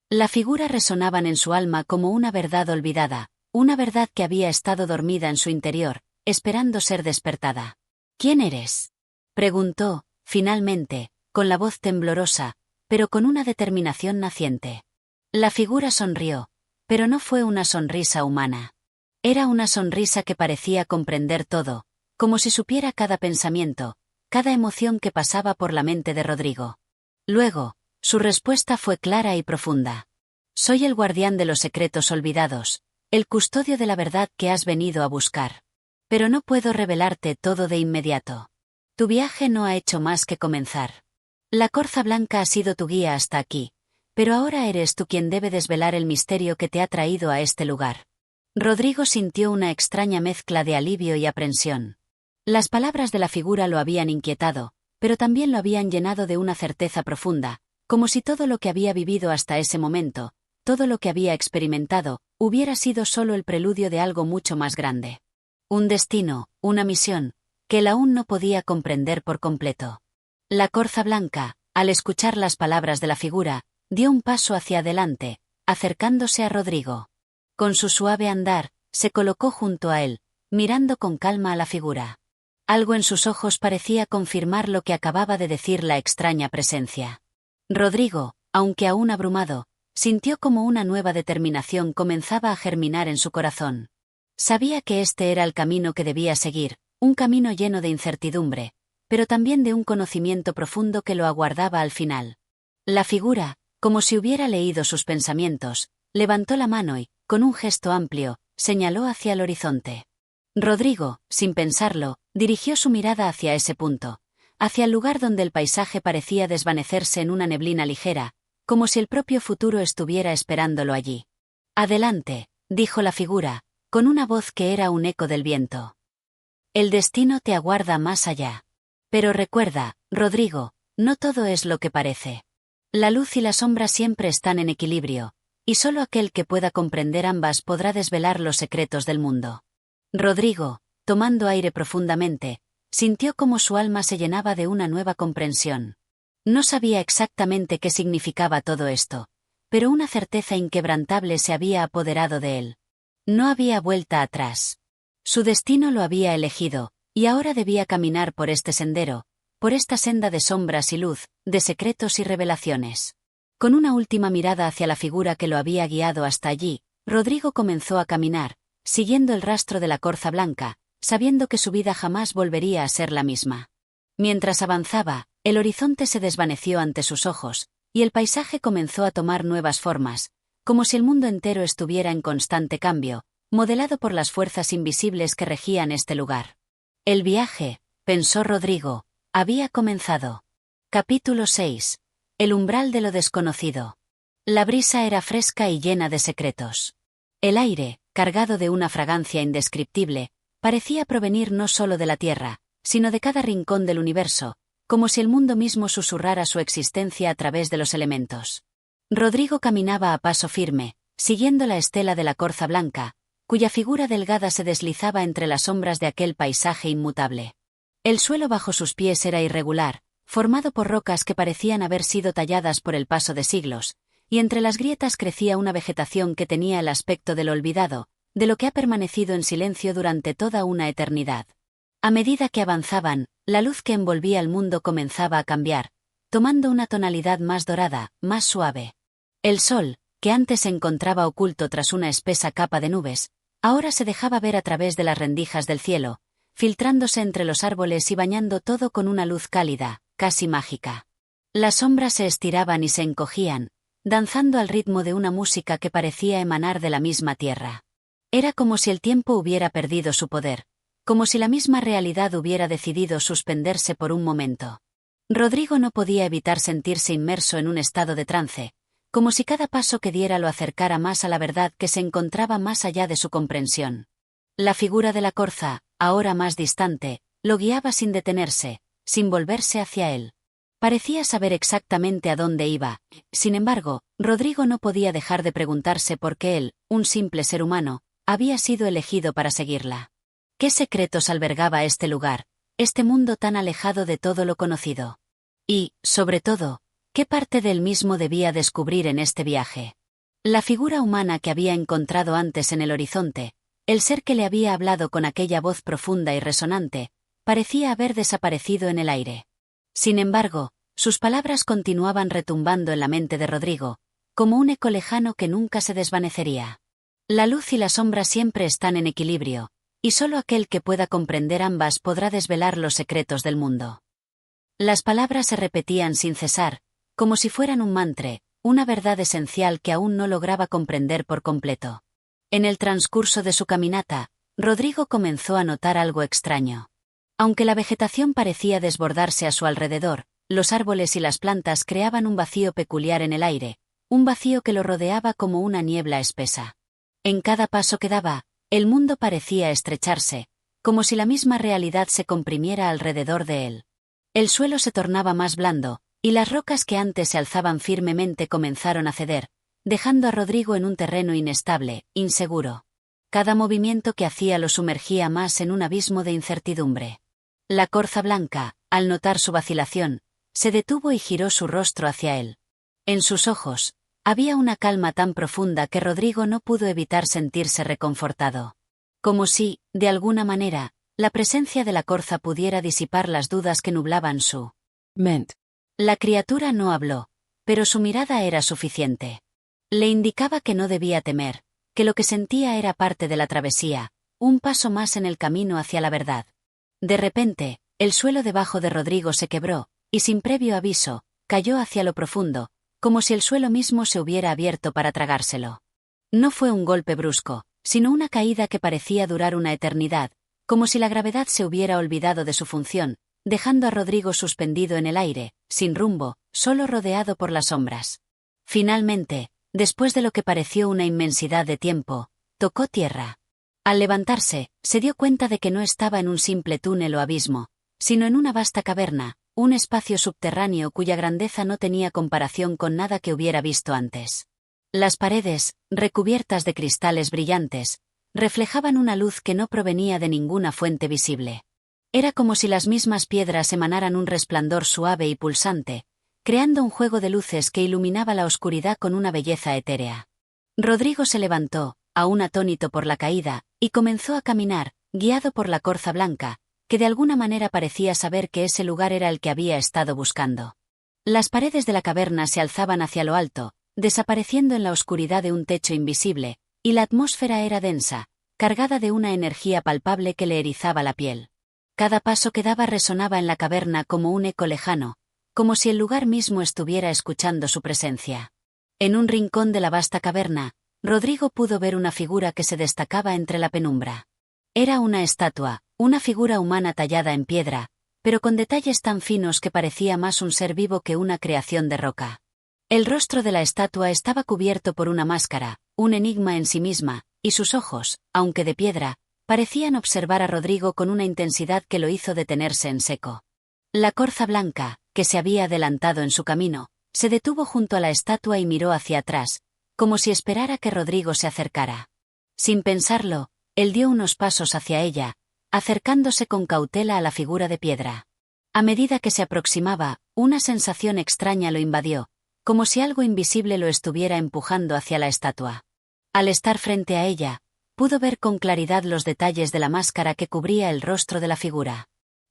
la figura resonaban en su alma como una verdad olvidada, una verdad que había estado dormida en su interior, esperando ser despertada. «¿Quién eres?», preguntó, finalmente, con la voz temblorosa, pero con una determinación naciente. La figura sonrió, pero no fue una sonrisa humana. Era una sonrisa que parecía comprender todo, como si supiera cada pensamiento, cada emoción que pasaba por la mente de Rodrigo. Luego, su respuesta fue clara y profunda. «Soy el guardián de los secretos olvidados, el custodio de la verdad que has venido a buscar. Pero no puedo revelarte todo de inmediato. Tu viaje no ha hecho más que comenzar. La corza blanca ha sido tu guía hasta aquí, pero ahora eres tú quien debe desvelar el misterio que te ha traído a este lugar». Rodrigo sintió una extraña mezcla de alivio y aprensión. Las palabras de la figura lo habían inquietado, pero también lo habían llenado de una certeza profunda, como si todo lo que había vivido hasta ese momento, todo lo que había experimentado, hubiera sido solo el preludio de algo mucho más grande. Un destino, una misión, que él aún no podía comprender por completo. La corza blanca, al escuchar las palabras de la figura, dio un paso hacia adelante, acercándose a Rodrigo. Con su suave andar, se colocó junto a él, mirando con calma a la figura. Algo en sus ojos parecía confirmar lo que acababa de decir la extraña presencia. Rodrigo, Aunque aún abrumado, sintió como una nueva determinación comenzaba a germinar en su corazón. Sabía que este era el camino que debía seguir, un camino lleno de incertidumbre, pero también de un conocimiento profundo que lo aguardaba al final. La figura, como si hubiera leído sus pensamientos, levantó la mano y, con un gesto amplio, señaló hacia el horizonte. Rodrigo, sin pensarlo, dirigió su mirada hacia ese punto, hacia el lugar donde el paisaje parecía desvanecerse en una neblina ligera, como si el propio futuro estuviera esperándolo allí. «Adelante», dijo la figura, con una voz que era un eco del viento. «El destino te aguarda más allá. Pero recuerda, Rodrigo, no todo es lo que parece. La luz y la sombra siempre están en equilibrio, y solo aquel que pueda comprender ambas podrá desvelar los secretos del mundo». Rodrigo, tomando aire profundamente, sintió como su alma se llenaba de una nueva comprensión. No sabía exactamente qué significaba todo esto, pero una certeza inquebrantable se había apoderado de él. No había vuelta atrás. Su destino lo había elegido, y ahora debía caminar por este sendero, por esta senda de sombras y luz, de secretos y revelaciones. Con una última mirada hacia la figura que lo había guiado hasta allí, Rodrigo comenzó a caminar, siguiendo el rastro de la corza blanca, sabiendo que su vida jamás volvería a ser la misma. Mientras avanzaba, el horizonte se desvaneció ante sus ojos, y el paisaje comenzó a tomar nuevas formas, como si el mundo entero estuviera en constante cambio, modelado por las fuerzas invisibles que regían este lugar. El viaje, pensó Rodrigo, había comenzado. Capítulo 6. El umbral de lo desconocido. La brisa era fresca y llena de secretos. El aire, cargado de una fragancia indescriptible, parecía provenir no solo de la tierra, sino de cada rincón del universo, como si el mundo mismo susurrara su existencia a través de los elementos. Rodrigo caminaba a paso firme, siguiendo la estela de la corza blanca, cuya figura delgada se deslizaba entre las sombras de aquel paisaje inmutable. El suelo bajo sus pies era irregular, formado por rocas que parecían haber sido talladas por el paso de siglos, y entre las grietas crecía una vegetación que tenía el aspecto del olvidado, de lo que ha permanecido en silencio durante toda una eternidad. A medida que avanzaban, la luz que envolvía el mundo comenzaba a cambiar, tomando una tonalidad más dorada, más suave. El sol, que antes se encontraba oculto tras una espesa capa de nubes, ahora se dejaba ver a través de las rendijas del cielo, filtrándose entre los árboles y bañando todo con una luz cálida, casi mágica. Las sombras se estiraban y se encogían, danzando al ritmo de una música que parecía emanar de la misma tierra. Era como si el tiempo hubiera perdido su poder, como si la misma realidad hubiera decidido suspenderse por un momento. Rodrigo no podía evitar sentirse inmerso en un estado de trance, como si cada paso que diera lo acercara más a la verdad que se encontraba más allá de su comprensión. La figura de la corza, ahora más distante, lo guiaba sin detenerse, sin volverse hacia él. Parecía saber exactamente a dónde iba, sin embargo, Rodrigo no podía dejar de preguntarse por qué él, un simple ser humano, había sido elegido para seguirla. ¿Qué secretos albergaba este lugar, este mundo tan alejado de todo lo conocido? Y, sobre todo, ¿qué parte del mismo debía descubrir en este viaje? La figura humana que había encontrado antes en el horizonte, el ser que le había hablado con aquella voz profunda y resonante, parecía haber desaparecido en el aire. Sin embargo, sus palabras continuaban retumbando en la mente de Rodrigo, como un eco lejano que nunca se desvanecería. La luz y la sombra siempre están en equilibrio, y solo aquel que pueda comprender ambas podrá desvelar los secretos del mundo. Las palabras se repetían sin cesar, como si fueran un mantra, una verdad esencial que aún no lograba comprender por completo. En el transcurso de su caminata, Rodrigo comenzó a notar algo extraño. Aunque la vegetación parecía desbordarse a su alrededor, los árboles y las plantas creaban un vacío peculiar en el aire, un vacío que lo rodeaba como una niebla espesa. En cada paso que daba, el mundo parecía estrecharse, como si la misma realidad se comprimiera alrededor de él. El suelo se tornaba más blando, y las rocas que antes se alzaban firmemente comenzaron a ceder, dejando a Rodrigo en un terreno inestable, inseguro. Cada movimiento que hacía lo sumergía más en un abismo de incertidumbre. La corza blanca, al notar su vacilación, se detuvo y giró su rostro hacia él. En sus ojos, había una calma tan profunda que Rodrigo no pudo evitar sentirse reconfortado. Como si, de alguna manera, la presencia de la corza pudiera disipar las dudas que nublaban su mente. La criatura no habló, pero su mirada era suficiente. Le indicaba que no debía temer, que lo que sentía era parte de la travesía, un paso más en el camino hacia la verdad. De repente, el suelo debajo de Rodrigo se quebró, y sin previo aviso, cayó hacia lo profundo, como si el suelo mismo se hubiera abierto para tragárselo. No fue un golpe brusco, sino una caída que parecía durar una eternidad, como si la gravedad se hubiera olvidado de su función, dejando a Rodrigo suspendido en el aire, sin rumbo, solo rodeado por las sombras. Finalmente, después de lo que pareció una inmensidad de tiempo, tocó tierra. Al levantarse, se dio cuenta de que no estaba en un simple túnel o abismo, sino en una vasta caverna, un espacio subterráneo cuya grandeza no tenía comparación con nada que hubiera visto antes. Las paredes, recubiertas de cristales brillantes, reflejaban una luz que no provenía de ninguna fuente visible. Era como si las mismas piedras emanaran un resplandor suave y pulsante, creando un juego de luces que iluminaba la oscuridad con una belleza etérea. Rodrigo se levantó, aún atónito por la caída, y comenzó a caminar, guiado por la corza blanca, que de alguna manera parecía saber que ese lugar era el que había estado buscando. Las paredes de la caverna se alzaban hacia lo alto, desapareciendo en la oscuridad de un techo invisible, y la atmósfera era densa, cargada de una energía palpable que le erizaba la piel. Cada paso que daba resonaba en la caverna como un eco lejano, como si el lugar mismo estuviera escuchando su presencia. En un rincón de la vasta caverna, Rodrigo pudo ver una figura que se destacaba entre la penumbra. Era una estatua, una figura humana tallada en piedra, pero con detalles tan finos que parecía más un ser vivo que una creación de roca. El rostro de la estatua estaba cubierto por una máscara, un enigma en sí misma, y sus ojos, aunque de piedra, parecían observar a Rodrigo con una intensidad que lo hizo detenerse en seco. La corza blanca, que se había adelantado en su camino, se detuvo junto a la estatua y miró hacia atrás, como si esperara que Rodrigo se acercara. Sin pensarlo, él dio unos pasos hacia ella, acercándose con cautela a la figura de piedra. A medida que se aproximaba, una sensación extraña lo invadió, como si algo invisible lo estuviera empujando hacia la estatua. Al estar frente a ella, pudo ver con claridad los detalles de la máscara que cubría el rostro de la figura.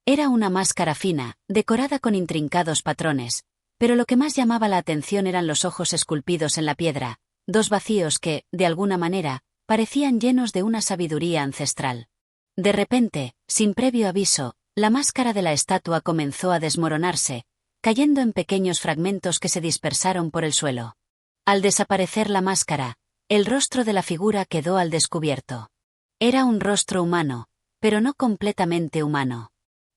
Era una máscara fina, decorada con intrincados patrones, pero lo que más llamaba la atención eran los ojos esculpidos en la piedra, dos vacíos que, de alguna manera, parecían llenos de una sabiduría ancestral. De repente, sin previo aviso, la máscara de la estatua comenzó a desmoronarse, cayendo en pequeños fragmentos que se dispersaron por el suelo. Al desaparecer la máscara, el rostro de la figura quedó al descubierto. Era un rostro humano, pero no completamente humano.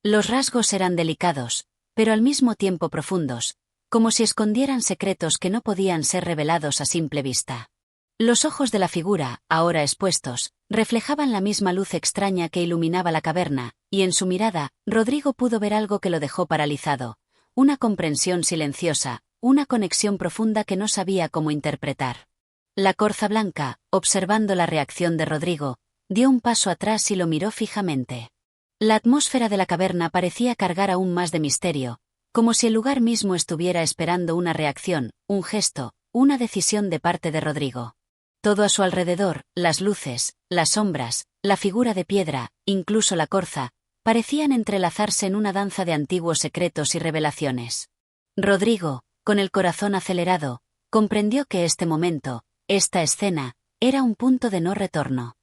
Los rasgos eran delicados, pero al mismo tiempo profundos, como si escondieran secretos que no podían ser revelados a simple vista. Los ojos de la figura, ahora expuestos, reflejaban la misma luz extraña que iluminaba la caverna, y en su mirada, Rodrigo pudo ver algo que lo dejó paralizado, una comprensión silenciosa, una conexión profunda que no sabía cómo interpretar. La corza blanca, observando la reacción de Rodrigo, dio un paso atrás y lo miró fijamente. La atmósfera de la caverna parecía cargar aún más de misterio, como si el lugar mismo estuviera esperando una reacción, un gesto, una decisión de parte de Rodrigo. Todo a su alrededor, las luces, las sombras, la figura de piedra, incluso la corza, parecían entrelazarse en una danza de antiguos secretos y revelaciones. Rodrigo, con el corazón acelerado, comprendió que este momento, esta escena, era un punto de no retorno.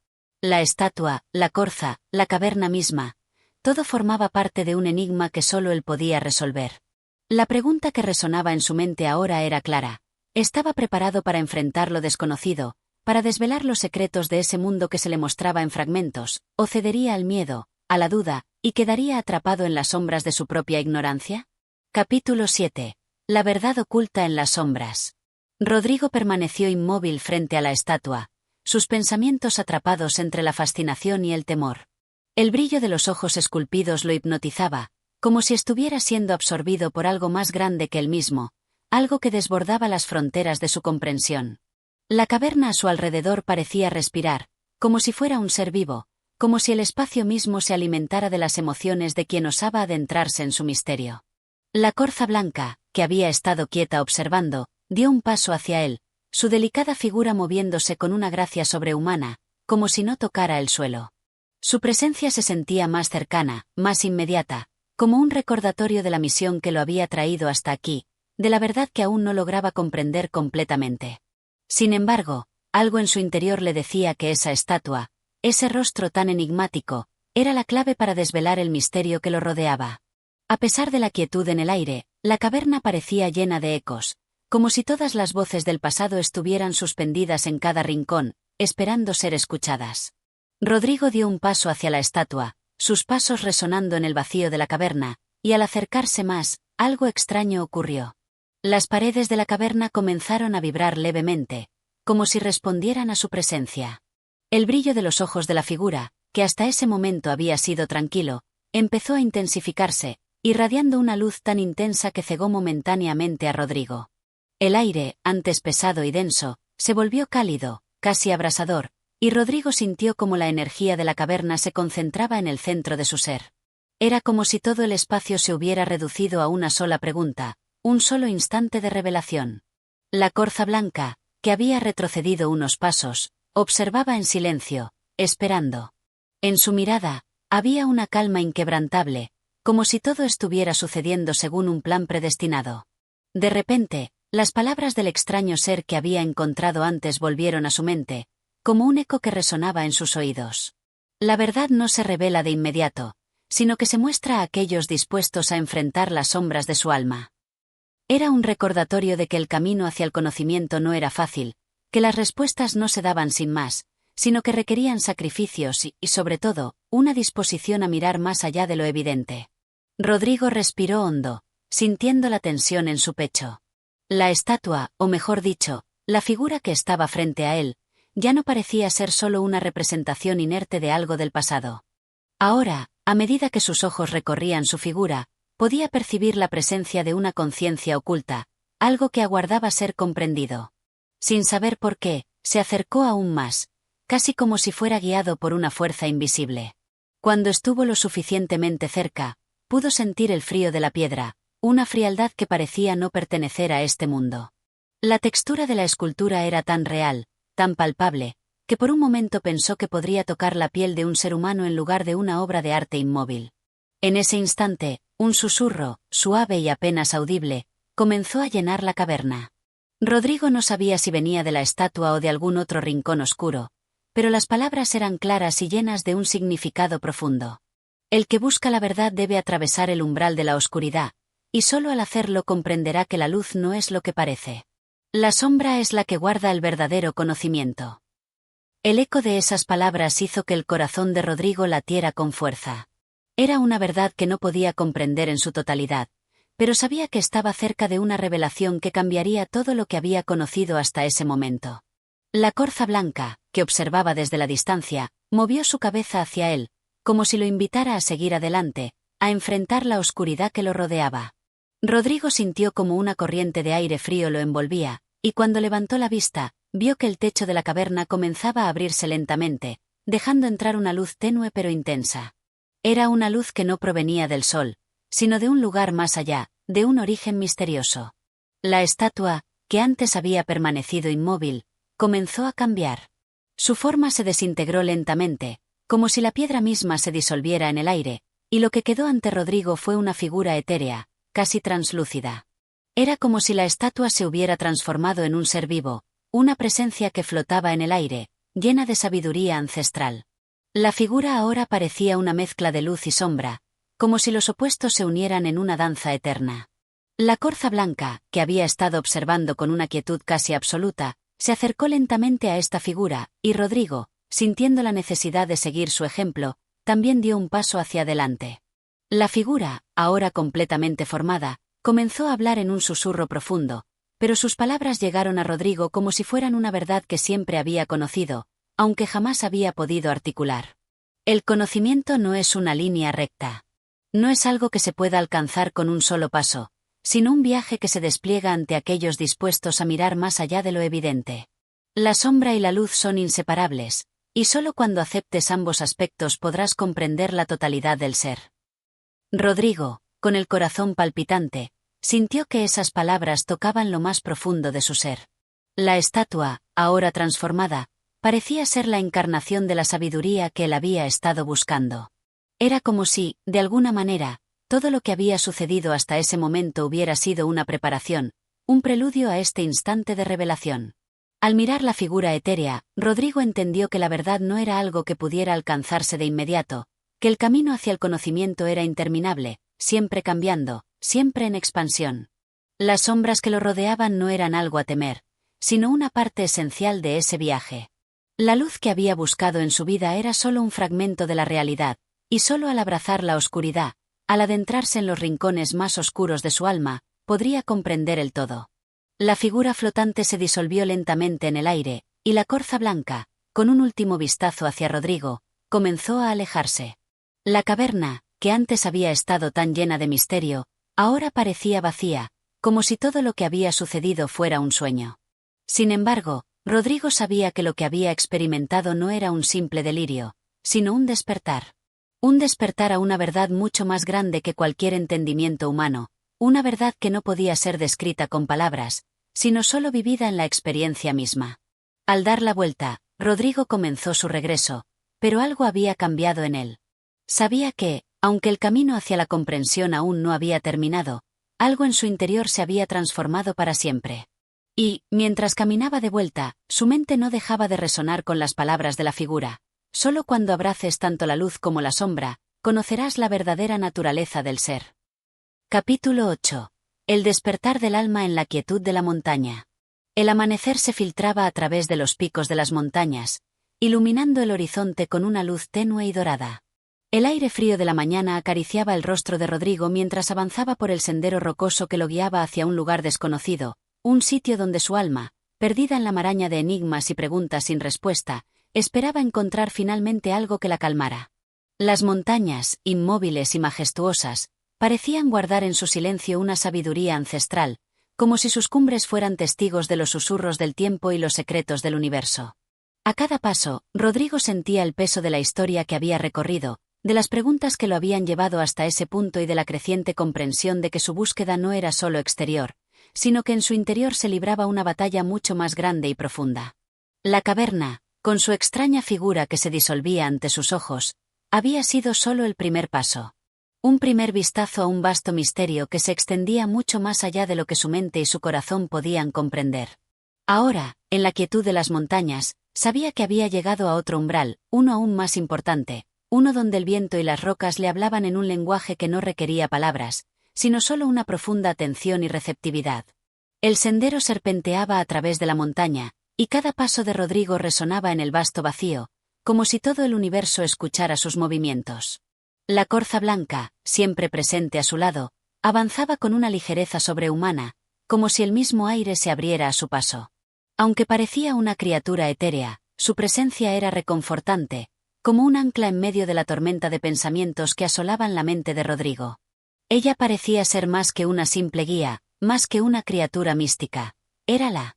La estatua, la corza, la caverna misma, todo formaba parte de un enigma que solo él podía resolver. La pregunta que resonaba en su mente ahora era clara. Estaba preparado para enfrentar lo desconocido, para desvelar los secretos de ese mundo que se le mostraba en fragmentos, o cedería al miedo, a la duda, y quedaría atrapado en las sombras de su propia ignorancia. Capítulo 7. La verdad oculta en las sombras. Rodrigo permaneció inmóvil frente a la estatua, sus pensamientos atrapados entre la fascinación y el temor. El brillo de los ojos esculpidos lo hipnotizaba, como si estuviera siendo absorbido por algo más grande que él mismo, algo que desbordaba las fronteras de su comprensión. La caverna a su alrededor parecía respirar, como si fuera un ser vivo, como si el espacio mismo se alimentara de las emociones de quien osaba adentrarse en su misterio. La corza blanca, que había estado quieta observando, dio un paso hacia él, su delicada figura moviéndose con una gracia sobrehumana, como si no tocara el suelo. Su presencia se sentía más cercana, más inmediata, como un recordatorio de la misión que lo había traído hasta aquí, de la verdad que aún no lograba comprender completamente. Sin embargo, algo en su interior le decía que esa estatua, ese rostro tan enigmático, era la clave para desvelar el misterio que lo rodeaba. A pesar de la quietud en el aire, la caverna parecía llena de ecos, como si todas las voces del pasado estuvieran suspendidas en cada rincón, esperando ser escuchadas. Rodrigo dio un paso hacia la estatua, sus pasos resonando en el vacío de la caverna, y al acercarse más, algo extraño ocurrió. Las paredes de la caverna comenzaron a vibrar levemente, como si respondieran a su presencia. El brillo de los ojos de la figura, que hasta ese momento había sido tranquilo, empezó a intensificarse, irradiando una luz tan intensa que cegó momentáneamente a Rodrigo. El aire, antes pesado y denso, se volvió cálido, casi abrasador, y Rodrigo sintió como la energía de la caverna se concentraba en el centro de su ser. Era como si todo el espacio se hubiera reducido a una sola pregunta, un solo instante de revelación. La corza blanca, que había retrocedido unos pasos, observaba en silencio, esperando. En su mirada, había una calma inquebrantable, como si todo estuviera sucediendo según un plan predestinado. De repente, las palabras del extraño ser que había encontrado antes volvieron a su mente, como un eco que resonaba en sus oídos. La verdad no se revela de inmediato, sino que se muestra a aquellos dispuestos a enfrentar las sombras de su alma. Era un recordatorio de que el camino hacia el conocimiento no era fácil, que las respuestas no se daban sin más, sino que requerían sacrificios y, sobre todo, una disposición a mirar más allá de lo evidente. Rodrigo respiró hondo, sintiendo la tensión en su pecho. La estatua, o mejor dicho, la figura que estaba frente a él, ya no parecía ser solo una representación inerte de algo del pasado. Ahora, a medida que sus ojos recorrían su figura, podía percibir la presencia de una conciencia oculta, algo que aguardaba ser comprendido. Sin saber por qué, se acercó aún más, casi como si fuera guiado por una fuerza invisible. Cuando estuvo lo suficientemente cerca, pudo sentir el frío de la piedra, una frialdad que parecía no pertenecer a este mundo. La textura de la escultura era tan real, tan palpable, que por un momento pensó que podría tocar la piel de un ser humano en lugar de una obra de arte inmóvil. En ese instante, un susurro, suave y apenas audible, comenzó a llenar la caverna. Rodrigo no sabía si venía de la estatua o de algún otro rincón oscuro, pero las palabras eran claras y llenas de un significado profundo. El que busca la verdad debe atravesar el umbral de la oscuridad, y solo al hacerlo comprenderá que la luz no es lo que parece. La sombra es la que guarda el verdadero conocimiento. El eco de esas palabras hizo que el corazón de Rodrigo latiera con fuerza. Era una verdad que no podía comprender en su totalidad, pero sabía que estaba cerca de una revelación que cambiaría todo lo que había conocido hasta ese momento. La corza blanca, que observaba desde la distancia, movió su cabeza hacia él, como si lo invitara a seguir adelante, a enfrentar la oscuridad que lo rodeaba. Rodrigo sintió como una corriente de aire frío lo envolvía, y cuando levantó la vista, vio que el techo de la caverna comenzaba a abrirse lentamente, dejando entrar una luz tenue pero intensa. Era una luz que no provenía del sol, sino de un lugar más allá, de un origen misterioso. La estatua, que antes había permanecido inmóvil, comenzó a cambiar. Su forma se desintegró lentamente, como si la piedra misma se disolviera en el aire, y lo que quedó ante Rodrigo fue una figura etérea, casi translúcida. Era como si la estatua se hubiera transformado en un ser vivo, una presencia que flotaba en el aire, llena de sabiduría ancestral. La figura ahora parecía una mezcla de luz y sombra, como si los opuestos se unieran en una danza eterna. La corza blanca, que había estado observando con una quietud casi absoluta, se acercó lentamente a esta figura, y Rodrigo, sintiendo la necesidad de seguir su ejemplo, también dio un paso hacia adelante. La figura, ahora completamente formada, comenzó a hablar en un susurro profundo, pero sus palabras llegaron a Rodrigo como si fueran una verdad que siempre había conocido, aunque jamás había podido articular. El conocimiento no es una línea recta. No es algo que se pueda alcanzar con un solo paso, sino un viaje que se despliega ante aquellos dispuestos a mirar más allá de lo evidente. La sombra y la luz son inseparables, y solo cuando aceptes ambos aspectos podrás comprender la totalidad del ser. Rodrigo, con el corazón palpitante, sintió que esas palabras tocaban lo más profundo de su ser. La estatua, ahora transformada, parecía ser la encarnación de la sabiduría que él había estado buscando. Era como si, de alguna manera, todo lo que había sucedido hasta ese momento hubiera sido una preparación, un preludio a este instante de revelación. Al mirar la figura etérea, Rodrigo entendió que la verdad no era algo que pudiera alcanzarse de inmediato, que el camino hacia el conocimiento era interminable, siempre cambiando, siempre en expansión. Las sombras que lo rodeaban no eran algo a temer, sino una parte esencial de ese viaje. La luz que había buscado en su vida era solo un fragmento de la realidad, y solo al abrazar la oscuridad, al adentrarse en los rincones más oscuros de su alma, podría comprender el todo. La figura flotante se disolvió lentamente en el aire, y la corza blanca, con un último vistazo hacia Rodrigo, comenzó a alejarse. La caverna, que antes había estado tan llena de misterio, ahora parecía vacía, como si todo lo que había sucedido fuera un sueño. Sin embargo, Rodrigo sabía que lo que había experimentado no era un simple delirio, sino un despertar. Un despertar a una verdad mucho más grande que cualquier entendimiento humano, una verdad que no podía ser descrita con palabras, sino solo vivida en la experiencia misma. Al dar la vuelta, Rodrigo comenzó su regreso, pero algo había cambiado en él. Sabía que, aunque el camino hacia la comprensión aún no había terminado, algo en su interior se había transformado para siempre. Y, mientras caminaba de vuelta, su mente no dejaba de resonar con las palabras de la figura. Solo cuando abraces tanto la luz como la sombra, conocerás la verdadera naturaleza del ser. Capítulo 8. El despertar del alma en la quietud de la montaña. El amanecer se filtraba a través de los picos de las montañas, iluminando el horizonte con una luz tenue y dorada. El aire frío de la mañana acariciaba el rostro de Rodrigo mientras avanzaba por el sendero rocoso que lo guiaba hacia un lugar desconocido, un sitio donde su alma, perdida en la maraña de enigmas y preguntas sin respuesta, esperaba encontrar finalmente algo que la calmara. Las montañas, inmóviles y majestuosas, parecían guardar en su silencio una sabiduría ancestral, como si sus cumbres fueran testigos de los susurros del tiempo y los secretos del universo. A cada paso, Rodrigo sentía el peso de la historia que había recorrido, de las preguntas que lo habían llevado hasta ese punto y de la creciente comprensión de que su búsqueda no era solo exterior, sino que en su interior se libraba una batalla mucho más grande y profunda. La caverna, con su extraña figura que se disolvía ante sus ojos, había sido solo el primer paso. Un primer vistazo a un vasto misterio que se extendía mucho más allá de lo que su mente y su corazón podían comprender. Ahora, en la quietud de las montañas, sabía que había llegado a otro umbral, uno aún más importante, uno donde el viento y las rocas le hablaban en un lenguaje que no requería palabras, sino solo una profunda atención y receptividad. El sendero serpenteaba a través de la montaña, y cada paso de Rodrigo resonaba en el vasto vacío, como si todo el universo escuchara sus movimientos. La corza blanca, siempre presente a su lado, avanzaba con una ligereza sobrehumana, como si el mismo aire se abriera a su paso. Aunque parecía una criatura etérea, su presencia era reconfortante, como un ancla en medio de la tormenta de pensamientos que asolaban la mente de Rodrigo. Ella parecía ser más que una simple guía, más que una criatura mística. Era la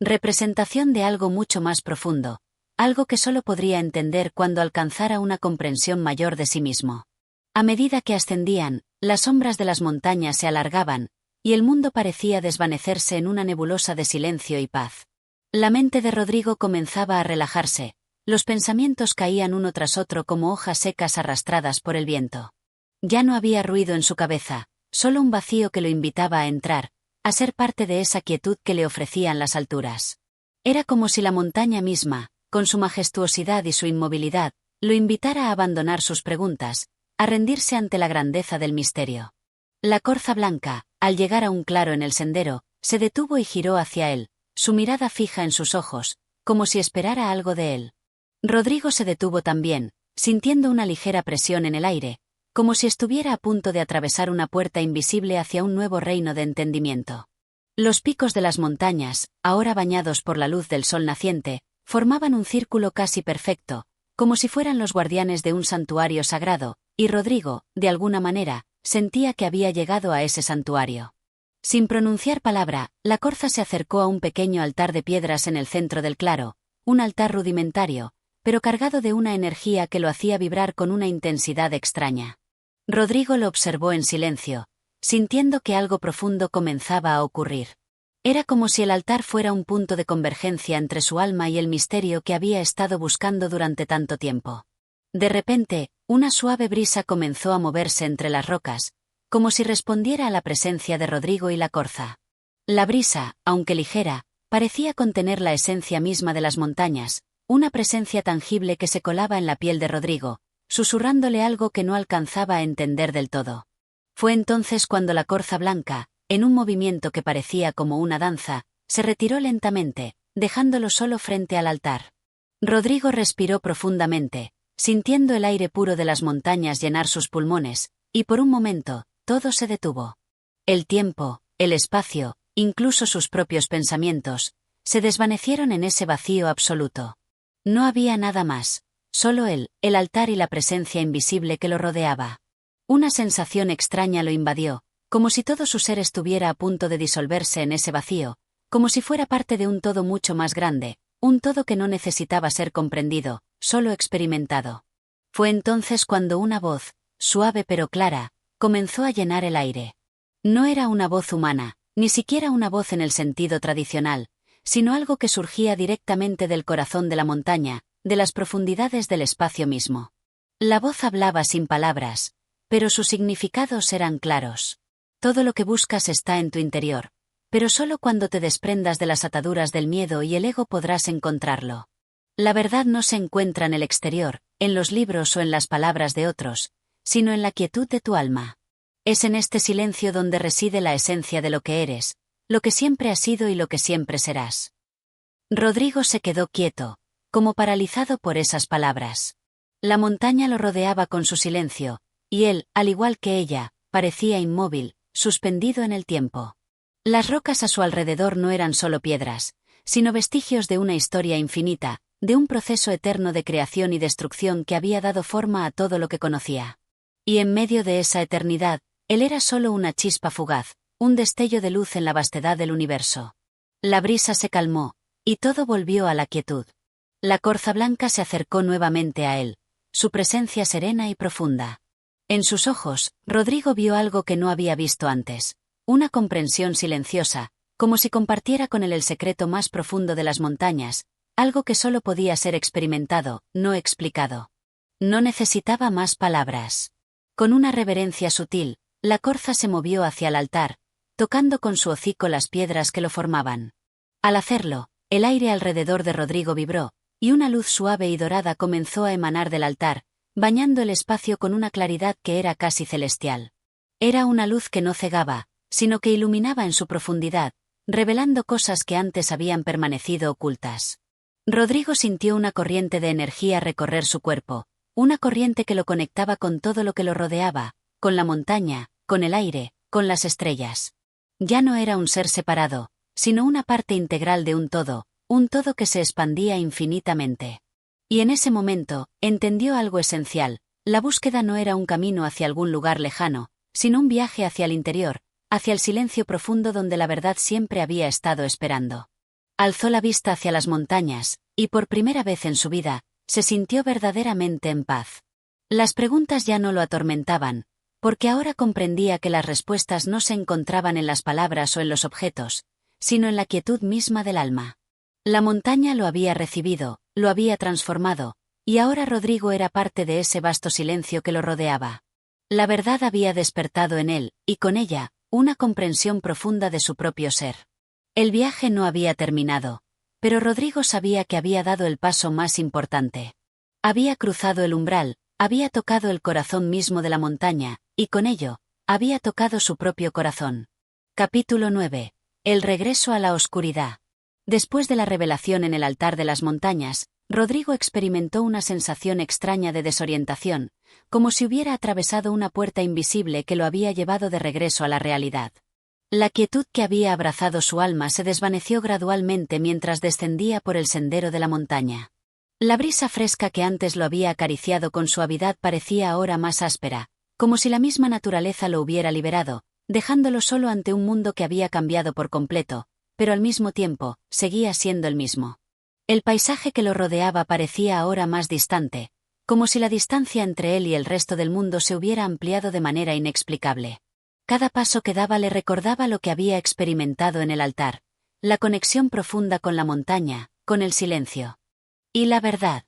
representación de algo mucho más profundo, algo que solo podría entender cuando alcanzara una comprensión mayor de sí mismo. A medida que ascendían, las sombras de las montañas se alargaban, y el mundo parecía desvanecerse en una nebulosa de silencio y paz. La mente de Rodrigo comenzaba a relajarse, los pensamientos caían uno tras otro como hojas secas arrastradas por el viento. Ya no había ruido en su cabeza, solo un vacío que lo invitaba a entrar, a ser parte de esa quietud que le ofrecían las alturas. Era como si la montaña misma, con su majestuosidad y su inmovilidad, lo invitara a abandonar sus preguntas, a rendirse ante la grandeza del misterio. La corza blanca, al llegar a un claro en el sendero, se detuvo y giró hacia él, su mirada fija en sus ojos, como si esperara algo de él. Rodrigo se detuvo también, sintiendo una ligera presión en el aire, como si estuviera a punto de atravesar una puerta invisible hacia un nuevo reino de entendimiento. Los picos de las montañas, ahora bañados por la luz del sol naciente, formaban un círculo casi perfecto, como si fueran los guardianes de un santuario sagrado, y Rodrigo, de alguna manera, sentía que había llegado a ese santuario. Sin pronunciar palabra, la corza se acercó a un pequeño altar de piedras en el centro del claro, un altar rudimentario, pero cargado de una energía que lo hacía vibrar con una intensidad extraña. Rodrigo lo observó en silencio, sintiendo que algo profundo comenzaba a ocurrir. Era como si el altar fuera un punto de convergencia entre su alma y el misterio que había estado buscando durante tanto tiempo. De repente, una suave brisa comenzó a moverse entre las rocas, como si respondiera a la presencia de Rodrigo y la corza. La brisa, aunque ligera, parecía contener la esencia misma de las montañas, una presencia tangible que se colaba en la piel de Rodrigo, susurrándole algo que no alcanzaba a entender del todo. Fue entonces cuando la corza blanca, en un movimiento que parecía como una danza, se retiró lentamente, dejándolo solo frente al altar. Rodrigo respiró profundamente, sintiendo el aire puro de las montañas llenar sus pulmones, y por un momento, todo se detuvo. El tiempo, el espacio, incluso sus propios pensamientos, se desvanecieron en ese vacío absoluto. No había nada más, solo él, el altar y la presencia invisible que lo rodeaba. Una sensación extraña lo invadió, como si todo su ser estuviera a punto de disolverse en ese vacío, como si fuera parte de un todo mucho más grande, un todo que no necesitaba ser comprendido, solo experimentado. Fue entonces cuando una voz, suave pero clara, comenzó a llenar el aire. No era una voz humana, ni siquiera una voz en el sentido tradicional, sino algo que surgía directamente del corazón de la montaña, de las profundidades del espacio mismo. La voz hablaba sin palabras, pero sus significados eran claros. Todo lo que buscas está en tu interior, pero solo cuando te desprendas de las ataduras del miedo y el ego podrás encontrarlo. La verdad no se encuentra en el exterior, en los libros o en las palabras de otros, sino en la quietud de tu alma. Es en este silencio donde reside la esencia de lo que eres, lo que siempre has sido y lo que siempre serás. Rodrigo se quedó quieto, como paralizado por esas palabras. La montaña lo rodeaba con su silencio, y él, al igual que ella, parecía inmóvil, suspendido en el tiempo. Las rocas a su alrededor no eran solo piedras, sino vestigios de una historia infinita, de un proceso eterno de creación y destrucción que había dado forma a todo lo que conocía. Y en medio de esa eternidad, él era solo una chispa fugaz, un destello de luz en la vastedad del universo. La brisa se calmó, y todo volvió a la quietud. La corza blanca se acercó nuevamente a él, su presencia serena y profunda. En sus ojos, Rodrigo vio algo que no había visto antes, una comprensión silenciosa, como si compartiera con él el secreto más profundo de las montañas, algo que solo podía ser experimentado, no explicado. No necesitaba más palabras. Con una reverencia sutil, la corza se movió hacia el altar, tocando con su hocico las piedras que lo formaban. Al hacerlo, el aire alrededor de Rodrigo vibró, y una luz suave y dorada comenzó a emanar del altar, bañando el espacio con una claridad que era casi celestial. Era una luz que no cegaba, sino que iluminaba en su profundidad, revelando cosas que antes habían permanecido ocultas. Rodrigo sintió una corriente de energía recorrer su cuerpo, una corriente que lo conectaba con todo lo que lo rodeaba, con la montaña, con el aire, con las estrellas. Ya no era un ser separado, sino una parte integral de un todo que se expandía infinitamente. Y en ese momento, entendió algo esencial: la búsqueda no era un camino hacia algún lugar lejano, sino un viaje hacia el interior, hacia el silencio profundo donde la verdad siempre había estado esperando. Alzó la vista hacia las montañas, y por primera vez en su vida, se sintió verdaderamente en paz. Las preguntas ya no lo atormentaban, porque ahora comprendía que las respuestas no se encontraban en las palabras o en los objetos, sino en la quietud misma del alma. La montaña lo había recibido, lo había transformado, y ahora Rodrigo era parte de ese vasto silencio que lo rodeaba. La verdad había despertado en él, y con ella, una comprensión profunda de su propio ser. El viaje no había terminado, pero Rodrigo sabía que había dado el paso más importante. Había cruzado el umbral, había tocado el corazón mismo de la montaña, y con ello, había tocado su propio corazón. Capítulo 9. El regreso a la oscuridad. Después de la revelación en el altar de las montañas, Rodrigo experimentó una sensación extraña de desorientación, como si hubiera atravesado una puerta invisible que lo había llevado de regreso a la realidad. La quietud que había abrazado su alma se desvaneció gradualmente mientras descendía por el sendero de la montaña. La brisa fresca que antes lo había acariciado con suavidad parecía ahora más áspera, como si la misma naturaleza lo hubiera liberado, dejándolo solo ante un mundo que había cambiado por completo, pero al mismo tiempo, seguía siendo el mismo. El paisaje que lo rodeaba parecía ahora más distante, como si la distancia entre él y el resto del mundo se hubiera ampliado de manera inexplicable. Cada paso que daba le recordaba lo que había experimentado en el altar, la conexión profunda con la montaña, con el silencio. Y la verdad.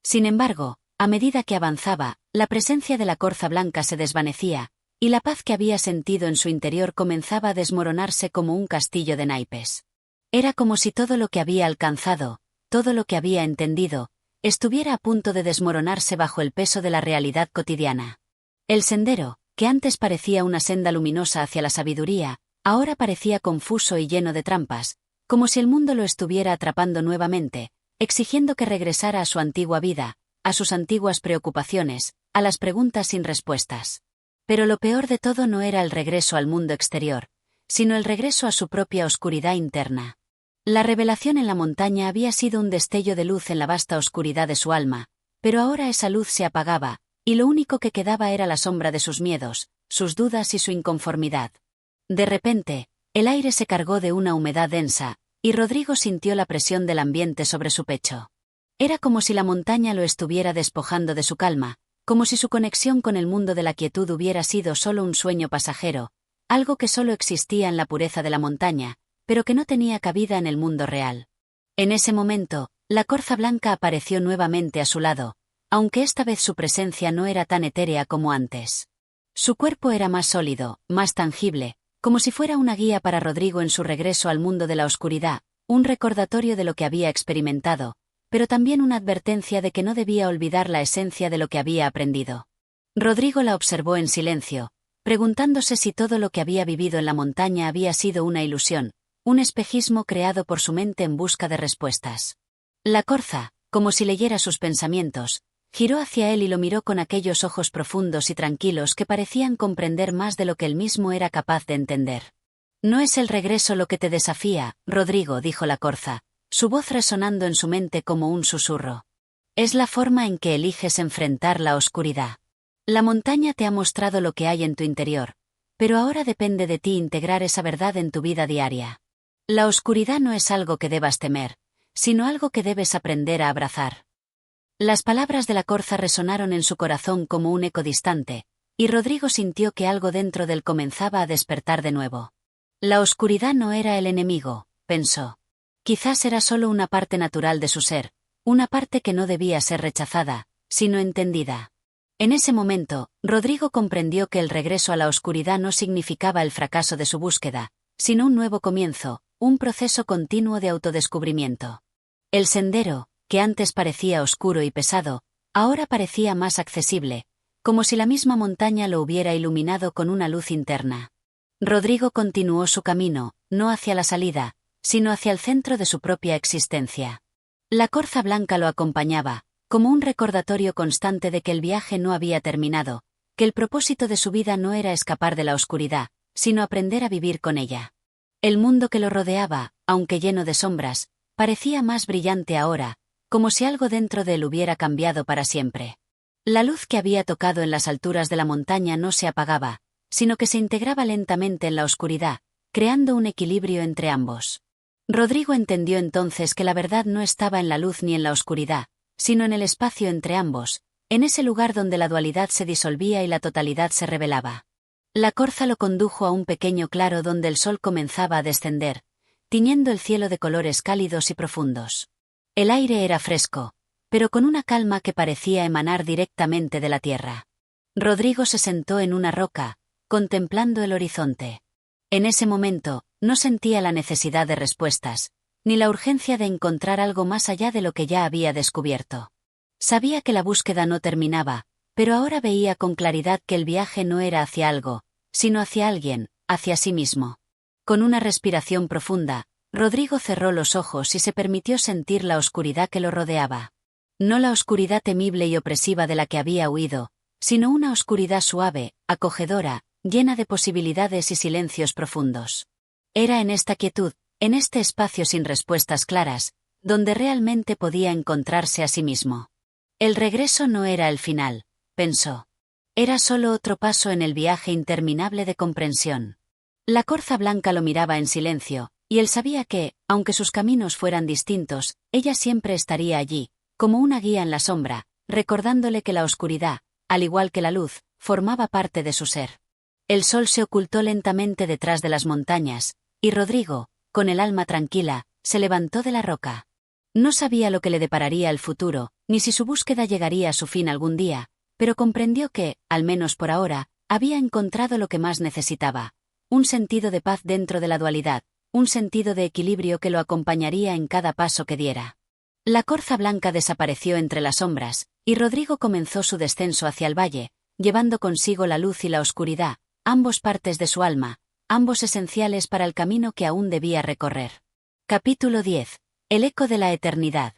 Sin embargo, a medida que avanzaba, la presencia de la corza blanca se desvanecía, y la paz que había sentido en su interior comenzaba a desmoronarse como un castillo de naipes. Era como si todo lo que había alcanzado, todo lo que había entendido, estuviera a punto de desmoronarse bajo el peso de la realidad cotidiana. El sendero, que antes parecía una senda luminosa hacia la sabiduría, ahora parecía confuso y lleno de trampas, como si el mundo lo estuviera atrapando nuevamente, exigiendo que regresara a su antigua vida, a sus antiguas preocupaciones, a las preguntas sin respuestas. Pero lo peor de todo no era el regreso al mundo exterior, sino el regreso a su propia oscuridad interna. La revelación en la montaña había sido un destello de luz en la vasta oscuridad de su alma, pero ahora esa luz se apagaba, y lo único que quedaba era la sombra de sus miedos, sus dudas y su inconformidad. De repente, el aire se cargó de una humedad densa, y Rodrigo sintió la presión del ambiente sobre su pecho. Era como si la montaña lo estuviera despojando de su calma, como si su conexión con el mundo de la quietud hubiera sido solo un sueño pasajero, algo que solo existía en la pureza de la montaña, pero que no tenía cabida en el mundo real. En ese momento, la corza blanca apareció nuevamente a su lado, aunque esta vez su presencia no era tan etérea como antes. Su cuerpo era más sólido, más tangible, como si fuera una guía para Rodrigo en su regreso al mundo de la oscuridad, un recordatorio de lo que había experimentado, pero también una advertencia de que no debía olvidar la esencia de lo que había aprendido. Rodrigo la observó en silencio, preguntándose si todo lo que había vivido en la montaña había sido una ilusión, un espejismo creado por su mente en busca de respuestas. La corza, como si leyera sus pensamientos, giró hacia él y lo miró con aquellos ojos profundos y tranquilos que parecían comprender más de lo que él mismo era capaz de entender. No es el regreso lo que te desafía, Rodrigo, dijo la corza, su voz resonando en su mente como un susurro. Es la forma en que eliges enfrentar la oscuridad. La montaña te ha mostrado lo que hay en tu interior, pero ahora depende de ti integrar esa verdad en tu vida diaria. La oscuridad no es algo que debas temer, sino algo que debes aprender a abrazar. Las palabras de la corza resonaron en su corazón como un eco distante, y Rodrigo sintió que algo dentro de él comenzaba a despertar de nuevo. La oscuridad no era el enemigo, pensó. Quizás era solo una parte natural de su ser, una parte que no debía ser rechazada, sino entendida. En ese momento, Rodrigo comprendió que el regreso a la oscuridad no significaba el fracaso de su búsqueda, sino un nuevo comienzo, un proceso continuo de autodescubrimiento. El sendero, que antes parecía oscuro y pesado, ahora parecía más accesible, como si la misma montaña lo hubiera iluminado con una luz interna. Rodrigo continuó su camino, no hacia la salida, sino hacia el centro de su propia existencia. La corza blanca lo acompañaba, como un recordatorio constante de que el viaje no había terminado, que el propósito de su vida no era escapar de la oscuridad, sino aprender a vivir con ella. El mundo que lo rodeaba, aunque lleno de sombras, parecía más brillante ahora, como si algo dentro de él hubiera cambiado para siempre. La luz que había tocado en las alturas de la montaña no se apagaba, sino que se integraba lentamente en la oscuridad, creando un equilibrio entre ambos. Rodrigo entendió entonces que la verdad no estaba en la luz ni en la oscuridad, sino en el espacio entre ambos, en ese lugar donde la dualidad se disolvía y la totalidad se revelaba. La corza lo condujo a un pequeño claro donde el sol comenzaba a descender, tiñendo el cielo de colores cálidos y profundos. El aire era fresco, pero con una calma que parecía emanar directamente de la tierra. Rodrigo se sentó en una roca, contemplando el horizonte. En ese momento, no sentía la necesidad de respuestas, ni la urgencia de encontrar algo más allá de lo que ya había descubierto. Sabía que la búsqueda no terminaba, pero ahora veía con claridad que el viaje no era hacia algo, sino hacia alguien, hacia sí mismo. Con una respiración profunda, Rodrigo cerró los ojos y se permitió sentir la oscuridad que lo rodeaba. No la oscuridad temible y opresiva de la que había huido, sino una oscuridad suave, acogedora, llena de posibilidades y silencios profundos. Era en esta quietud, en este espacio sin respuestas claras, donde realmente podía encontrarse a sí mismo. El regreso no era el final, pensó. Era solo otro paso en el viaje interminable de comprensión. La corza blanca lo miraba en silencio, y él sabía que, aunque sus caminos fueran distintos, ella siempre estaría allí, como una guía en la sombra, recordándole que la oscuridad, al igual que la luz, formaba parte de su ser. El sol se ocultó lentamente detrás de las montañas, y Rodrigo, con el alma tranquila, se levantó de la roca. No sabía lo que le depararía el futuro, ni si su búsqueda llegaría a su fin algún día, pero comprendió que, al menos por ahora, había encontrado lo que más necesitaba: un sentido de paz dentro de la dualidad, un sentido de equilibrio que lo acompañaría en cada paso que diera. La corza blanca desapareció entre las sombras, y Rodrigo comenzó su descenso hacia el valle, llevando consigo la luz y la oscuridad, ambos partes de su alma, ambos esenciales para el camino que aún debía recorrer. Capítulo 10. El eco de la eternidad.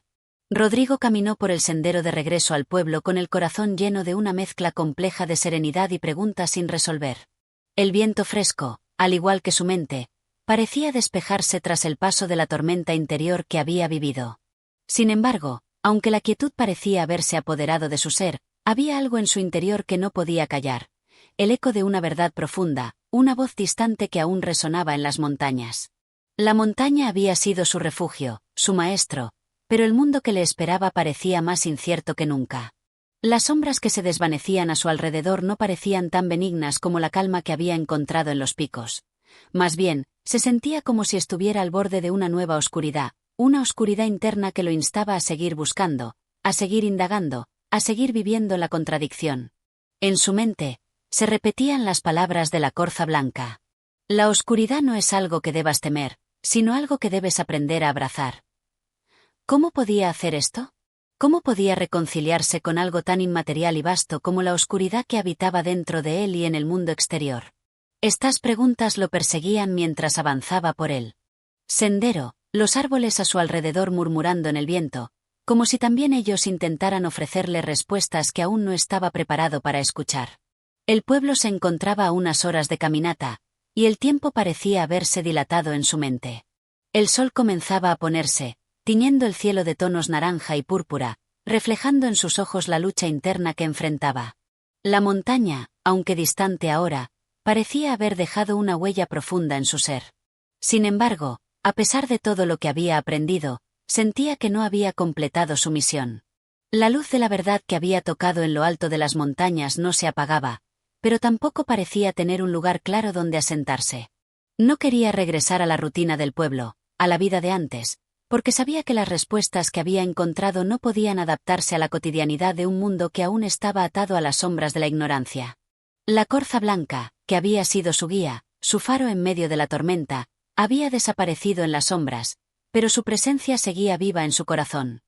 Rodrigo caminó por el sendero de regreso al pueblo con el corazón lleno de una mezcla compleja de serenidad y preguntas sin resolver. El viento fresco, al igual que su mente, parecía despejarse tras el paso de la tormenta interior que había vivido. Sin embargo, aunque la quietud parecía haberse apoderado de su ser, había algo en su interior que no podía callar: el eco de una verdad profunda, una voz distante que aún resonaba en las montañas. La montaña había sido su refugio, su maestro, pero el mundo que le esperaba parecía más incierto que nunca. Las sombras que se desvanecían a su alrededor no parecían tan benignas como la calma que había encontrado en los picos. Más bien, se sentía como si estuviera al borde de una nueva oscuridad, una oscuridad interna que lo instaba a seguir buscando, a seguir indagando, a seguir viviendo la contradicción. En su mente, se repetían las palabras de la corza blanca: la oscuridad no es algo que debas temer, sino algo que debes aprender a abrazar. ¿Cómo podía hacer esto? ¿Cómo podía reconciliarse con algo tan inmaterial y vasto como la oscuridad que habitaba dentro de él y en el mundo exterior? Estas preguntas lo perseguían mientras avanzaba por el sendero, los árboles a su alrededor murmurando en el viento, como si también ellos intentaran ofrecerle respuestas que aún no estaba preparado para escuchar. El pueblo se encontraba a unas horas de caminata, y el tiempo parecía haberse dilatado en su mente. El sol comenzaba a ponerse, tiñendo el cielo de tonos naranja y púrpura, reflejando en sus ojos la lucha interna que enfrentaba. La montaña, aunque distante ahora, parecía haber dejado una huella profunda en su ser. Sin embargo, a pesar de todo lo que había aprendido, sentía que no había completado su misión. La luz de la verdad que había tocado en lo alto de las montañas no se apagaba, pero tampoco parecía tener un lugar claro donde asentarse. No quería regresar a la rutina del pueblo, a la vida de antes, porque sabía que las respuestas que había encontrado no podían adaptarse a la cotidianidad de un mundo que aún estaba atado a las sombras de la ignorancia. La corza blanca, que había sido su guía, su faro en medio de la tormenta, había desaparecido en las sombras, pero su presencia seguía viva en su corazón.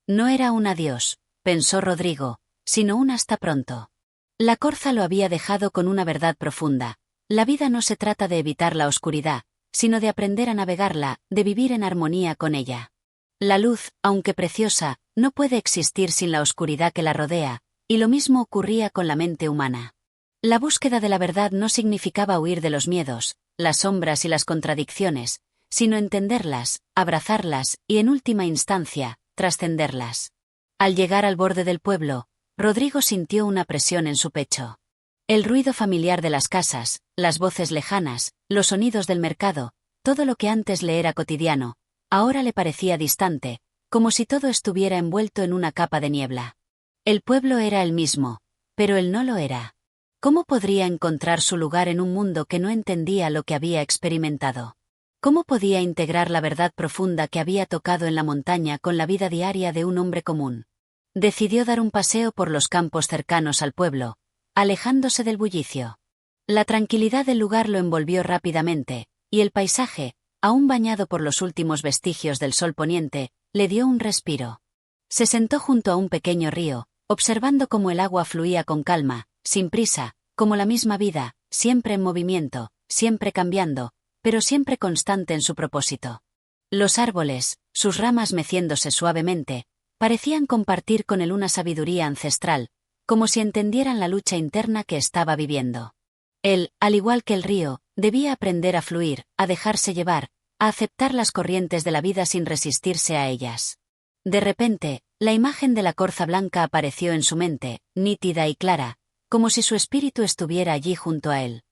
No era un adiós, pensó Rodrigo, sino un hasta pronto. La corza lo había dejado con una verdad profunda: la vida no se trata de evitar la oscuridad, sino de aprender a navegarla, de vivir en armonía con ella. La luz, aunque preciosa, no puede existir sin la oscuridad que la rodea, y lo mismo ocurría con la mente humana. La búsqueda de la verdad no significaba huir de los miedos, las sombras y las contradicciones, sino entenderlas, abrazarlas y, en última instancia, trascenderlas. Al llegar al borde del pueblo, Rodrigo sintió una presión en su pecho. El ruido familiar de las casas, las voces lejanas, los sonidos del mercado, todo lo que antes le era cotidiano, ahora le parecía distante, como si todo estuviera envuelto en una capa de niebla. El pueblo era el mismo, pero él no lo era. ¿Cómo podría encontrar su lugar en un mundo que no entendía lo que había experimentado? ¿Cómo podía integrar la verdad profunda que había tocado en la montaña con la vida diaria de un hombre común? Decidió dar un paseo por los campos cercanos al pueblo, alejándose del bullicio. La tranquilidad del lugar lo envolvió rápidamente, y el paisaje, aún bañado por los últimos vestigios del sol poniente, le dio un respiro. Se sentó junto a un pequeño río, observando cómo el agua fluía con calma, sin prisa, como la misma vida, siempre en movimiento, siempre cambiando, pero siempre constante en su propósito. Los árboles, sus ramas meciéndose suavemente, parecían compartir con él una sabiduría ancestral, como si entendieran la lucha interna que estaba viviendo. Él, al igual que el río, debía aprender a fluir, a dejarse llevar, a aceptar las corrientes de la vida sin resistirse a ellas. De repente, la imagen de la corza blanca apareció en su mente, nítida y clara, como si su espíritu estuviera allí junto a él.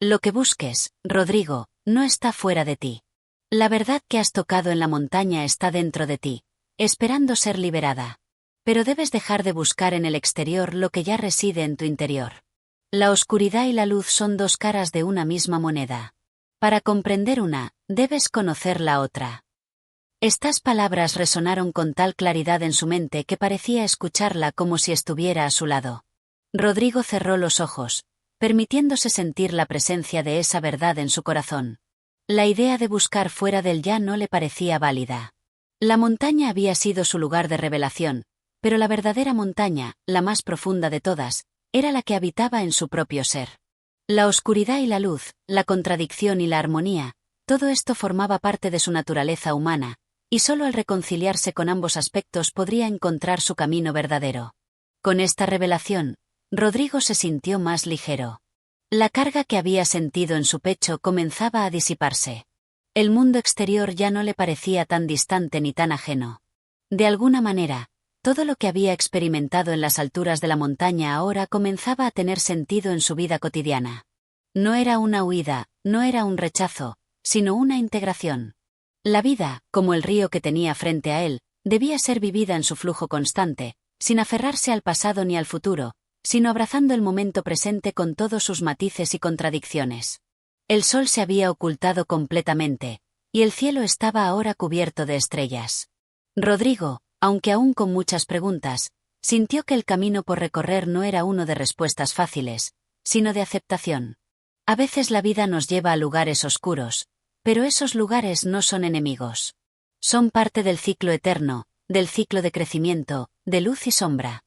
Lo que busques, Rodrigo, no está fuera de ti. La verdad que has tocado en la montaña está dentro de ti, esperando ser liberada. Pero debes dejar de buscar en el exterior lo que ya reside en tu interior. La oscuridad y la luz son dos caras de una misma moneda. Para comprender una, debes conocer la otra. Estas palabras resonaron con tal claridad en su mente que parecía escucharla como si estuviera a su lado. Rodrigo cerró los ojos, permitiéndose sentir la presencia de esa verdad en su corazón. La idea de buscar fuera del ya no le parecía válida. La montaña había sido su lugar de revelación, pero la verdadera montaña, la más profunda de todas, era la que habitaba en su propio ser. La oscuridad y la luz, la contradicción y la armonía, todo esto formaba parte de su naturaleza humana, y solo al reconciliarse con ambos aspectos podría encontrar su camino verdadero. Con esta revelación, Rodrigo se sintió más ligero. La carga que había sentido en su pecho comenzaba a disiparse. El mundo exterior ya no le parecía tan distante ni tan ajeno. De alguna manera, todo lo que había experimentado en las alturas de la montaña ahora comenzaba a tener sentido en su vida cotidiana. No era una huida, no era un rechazo, sino una integración. La vida, como el río que tenía frente a él, debía ser vivida en su flujo constante, sin aferrarse al pasado ni al futuro, sino abrazando el momento presente con todos sus matices y contradicciones. El sol se había ocultado completamente, y el cielo estaba ahora cubierto de estrellas. Rodrigo, aunque aún con muchas preguntas, sintió que el camino por recorrer no era uno de respuestas fáciles, sino de aceptación. A veces la vida nos lleva a lugares oscuros, pero esos lugares no son enemigos. Son parte del ciclo eterno, del ciclo de crecimiento, de luz y sombra.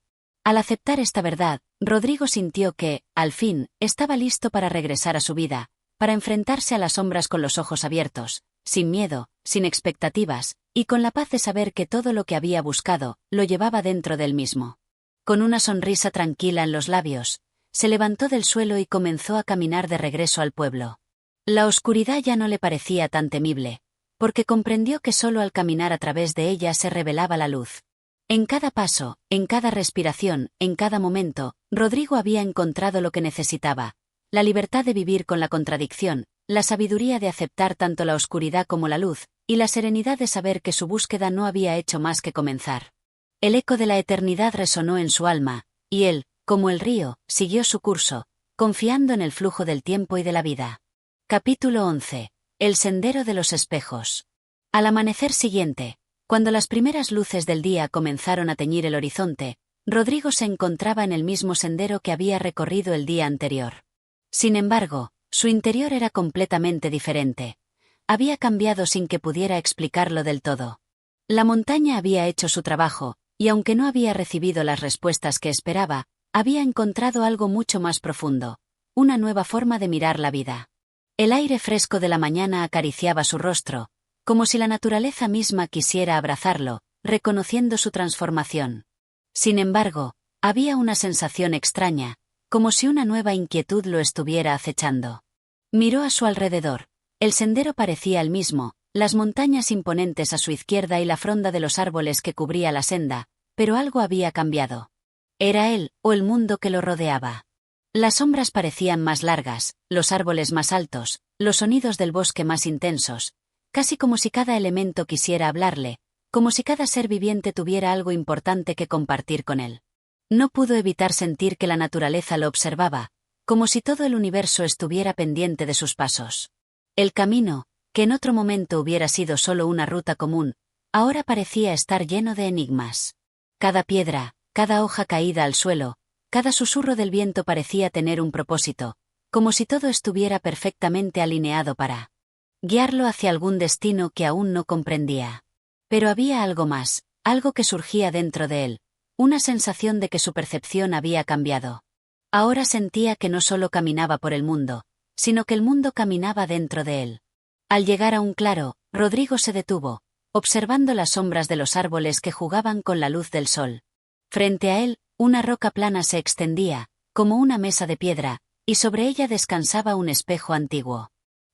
Al aceptar esta verdad, Rodrigo sintió que, al fin, estaba listo para regresar a su vida, para enfrentarse a las sombras con los ojos abiertos, sin miedo, sin expectativas, y con la paz de saber que todo lo que había buscado, lo llevaba dentro del mismo. Con una sonrisa tranquila en los labios, se levantó del suelo y comenzó a caminar de regreso al pueblo. La oscuridad ya no le parecía tan temible, porque comprendió que solo al caminar a través de ella se revelaba la luz. En cada paso, en cada respiración, en cada momento, Rodrigo había encontrado lo que necesitaba: la libertad de vivir con la contradicción, la sabiduría de aceptar tanto la oscuridad como la luz, y la serenidad de saber que su búsqueda no había hecho más que comenzar. El eco de la eternidad resonó en su alma, y él, como el río, siguió su curso, confiando en el flujo del tiempo y de la vida. Capítulo 11. El sendero de los espejos. Al amanecer siguiente, cuando las primeras luces del día comenzaron a teñir el horizonte, Rodrigo se encontraba en el mismo sendero que había recorrido el día anterior. Sin embargo, su interior era completamente diferente. Había cambiado sin que pudiera explicarlo del todo. La montaña había hecho su trabajo, y aunque no había recibido las respuestas que esperaba, había encontrado algo mucho más profundo: una nueva forma de mirar la vida. El aire fresco de la mañana acariciaba su rostro, como si la naturaleza misma quisiera abrazarlo, reconociendo su transformación. Sin embargo, había una sensación extraña, como si una nueva inquietud lo estuviera acechando. Miró a su alrededor. El sendero parecía el mismo, las montañas imponentes a su izquierda y la fronda de los árboles que cubría la senda, pero algo había cambiado. ¿Era él, o el mundo que lo rodeaba? Las sombras parecían más largas, los árboles más altos, los sonidos del bosque más intensos, casi como si cada elemento quisiera hablarle, como si cada ser viviente tuviera algo importante que compartir con él. No pudo evitar sentir que la naturaleza lo observaba, como si todo el universo estuviera pendiente de sus pasos. El camino, que en otro momento hubiera sido solo una ruta común, ahora parecía estar lleno de enigmas. Cada piedra, cada hoja caída al suelo, cada susurro del viento parecía tener un propósito, como si todo estuviera perfectamente alineado para guiarlo hacia algún destino que aún no comprendía. Pero había algo más, algo que surgía dentro de él, una sensación de que su percepción había cambiado. Ahora sentía que no solo caminaba por el mundo, sino que el mundo caminaba dentro de él. Al llegar a un claro, Rodrigo se detuvo, observando las sombras de los árboles que jugaban con la luz del sol. Frente a él, una roca plana se extendía, como una mesa de piedra, y sobre ella descansaba un espejo antiguo.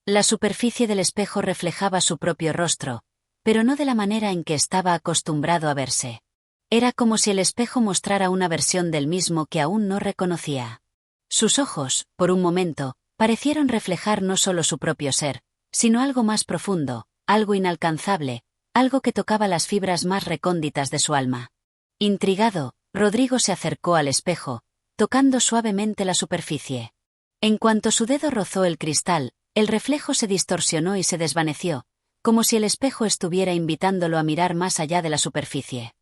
La superficie del espejo reflejaba su propio rostro, pero no de la manera en que estaba acostumbrado a verse. Era como si el espejo mostrara una versión del mismo que aún no reconocía. Sus ojos, por un momento, parecieron reflejar no solo su propio ser, sino algo más profundo, algo inalcanzable, algo que tocaba las fibras más recónditas de su alma. Intrigado, Rodrigo se acercó al espejo, tocando suavemente la superficie. En cuanto su dedo rozó el cristal, el reflejo se distorsionó y se desvaneció, como si el espejo estuviera invitándolo a mirar más allá de la superficie.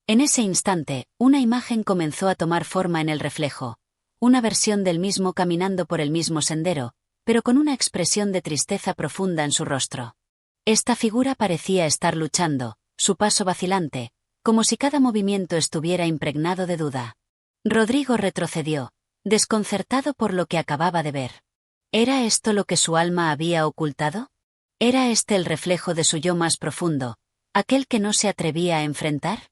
En ese instante, una imagen comenzó a tomar forma en el reflejo, una versión del mismo caminando por el mismo sendero, pero con una expresión de tristeza profunda en su rostro. Esta figura parecía estar luchando, su paso vacilante, como si cada movimiento estuviera impregnado de duda. Rodrigo retrocedió, desconcertado por lo que acababa de ver. ¿Era esto lo que su alma había ocultado? ¿Era este el reflejo de su yo más profundo, aquel que no se atrevía a enfrentar?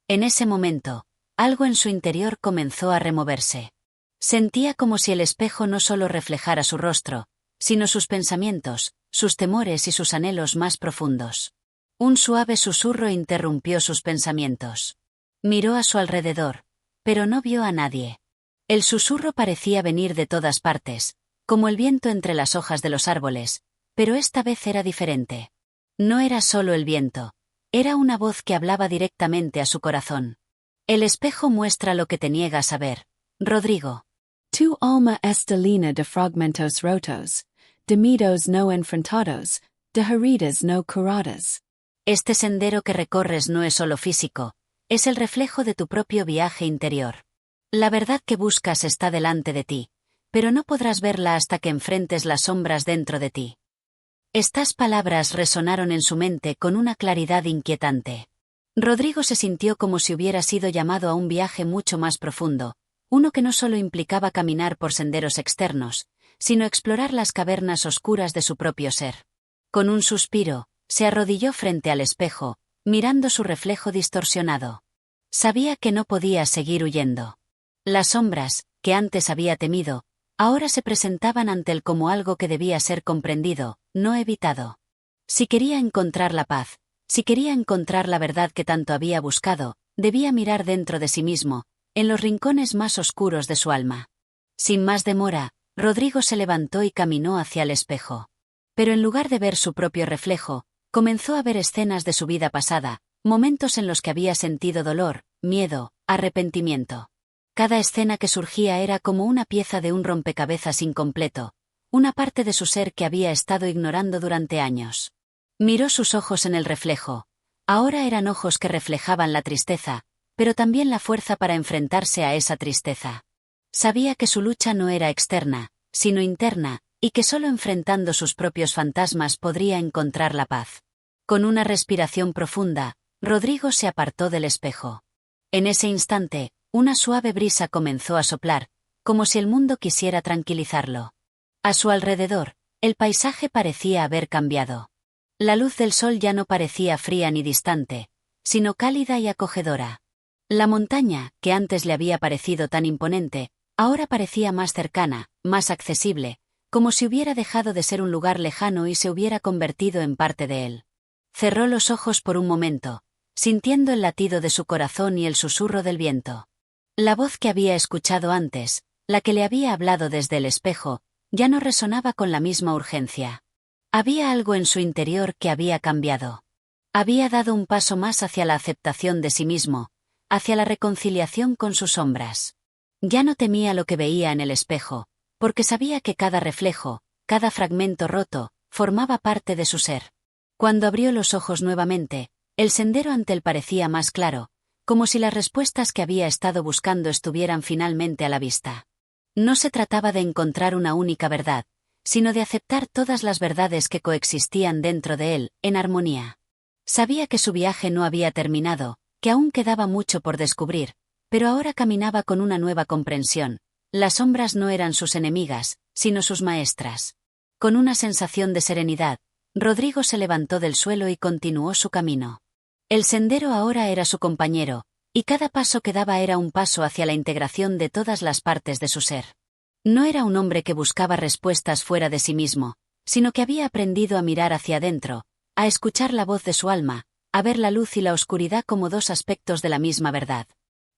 En ese momento, algo en su interior comenzó a removerse. Sentía como si el espejo no solo reflejara su rostro, sino sus pensamientos, sus temores y sus anhelos más profundos. Un suave susurro interrumpió sus pensamientos. Miró a su alrededor, pero no vio a nadie. El susurro parecía venir de todas partes, como el viento entre las hojas de los árboles, pero esta vez era diferente. No era solo el viento, era una voz que hablaba directamente a su corazón. El espejo muestra lo que te niegas a ver, Rodrigo. Tu alma esta lina de fragmentos rotos, de miedos no enfrentados, de heridas no curadas. Este sendero que recorres no es solo físico, es el reflejo de tu propio viaje interior. La verdad que buscas está delante de ti, pero no podrás verla hasta que enfrentes las sombras dentro de ti. Estas palabras resonaron en su mente con una claridad inquietante. Rodrigo se sintió como si hubiera sido llamado a un viaje mucho más profundo, uno que no solo implicaba caminar por senderos externos, sino explorar las cavernas oscuras de su propio ser. Con un suspiro, se arrodilló frente al espejo, mirando su reflejo distorsionado. Sabía que no podía seguir huyendo. Las sombras, que antes había temido, ahora se presentaban ante él como algo que debía ser comprendido, no evitado. Si quería encontrar la paz, si quería encontrar la verdad que tanto había buscado, debía mirar dentro de sí mismo, en los rincones más oscuros de su alma. Sin más demora, Rodrigo se levantó y caminó hacia el espejo. Pero en lugar de ver su propio reflejo, comenzó a ver escenas de su vida pasada, momentos en los que había sentido dolor, miedo, arrepentimiento. Cada escena que surgía era como una pieza de un rompecabezas incompleto, una parte de su ser que había estado ignorando durante años. Miró sus ojos en el reflejo. Ahora eran ojos que reflejaban la tristeza, pero también la fuerza para enfrentarse a esa tristeza. Sabía que su lucha no era externa, sino interna, y que solo enfrentando sus propios fantasmas podría encontrar la paz. Con una respiración profunda, Rodrigo se apartó del espejo. En ese instante, una suave brisa comenzó a soplar, como si el mundo quisiera tranquilizarlo. A su alrededor, el paisaje parecía haber cambiado. La luz del sol ya no parecía fría ni distante, sino cálida y acogedora. La montaña, que antes le había parecido tan imponente, ahora parecía más cercana, más accesible, como si hubiera dejado de ser un lugar lejano y se hubiera convertido en parte de él. Cerró los ojos por un momento, sintiendo el latido de su corazón y el susurro del viento. La voz que había escuchado antes, la que le había hablado desde el espejo, ya no resonaba con la misma urgencia. Había algo en su interior que había cambiado. Había dado un paso más hacia la aceptación de sí mismo, hacia la reconciliación con sus sombras. Ya no temía lo que veía en el espejo, porque sabía que cada reflejo, cada fragmento roto, formaba parte de su ser. Cuando abrió los ojos nuevamente, el sendero ante él parecía más claro, como si las respuestas que había estado buscando estuvieran finalmente a la vista. No se trataba de encontrar una única verdad, sino de aceptar todas las verdades que coexistían dentro de él, en armonía. Sabía que su viaje no había terminado, que aún quedaba mucho por descubrir, pero ahora caminaba con una nueva comprensión. Las sombras no eran sus enemigas, sino sus maestras. Con una sensación de serenidad, Rodrigo se levantó del suelo y continuó su camino. El sendero ahora era su compañero, y cada paso que daba era un paso hacia la integración de todas las partes de su ser. No era un hombre que buscaba respuestas fuera de sí mismo, sino que había aprendido a mirar hacia adentro, a escuchar la voz de su alma, a ver la luz y la oscuridad como dos aspectos de la misma verdad.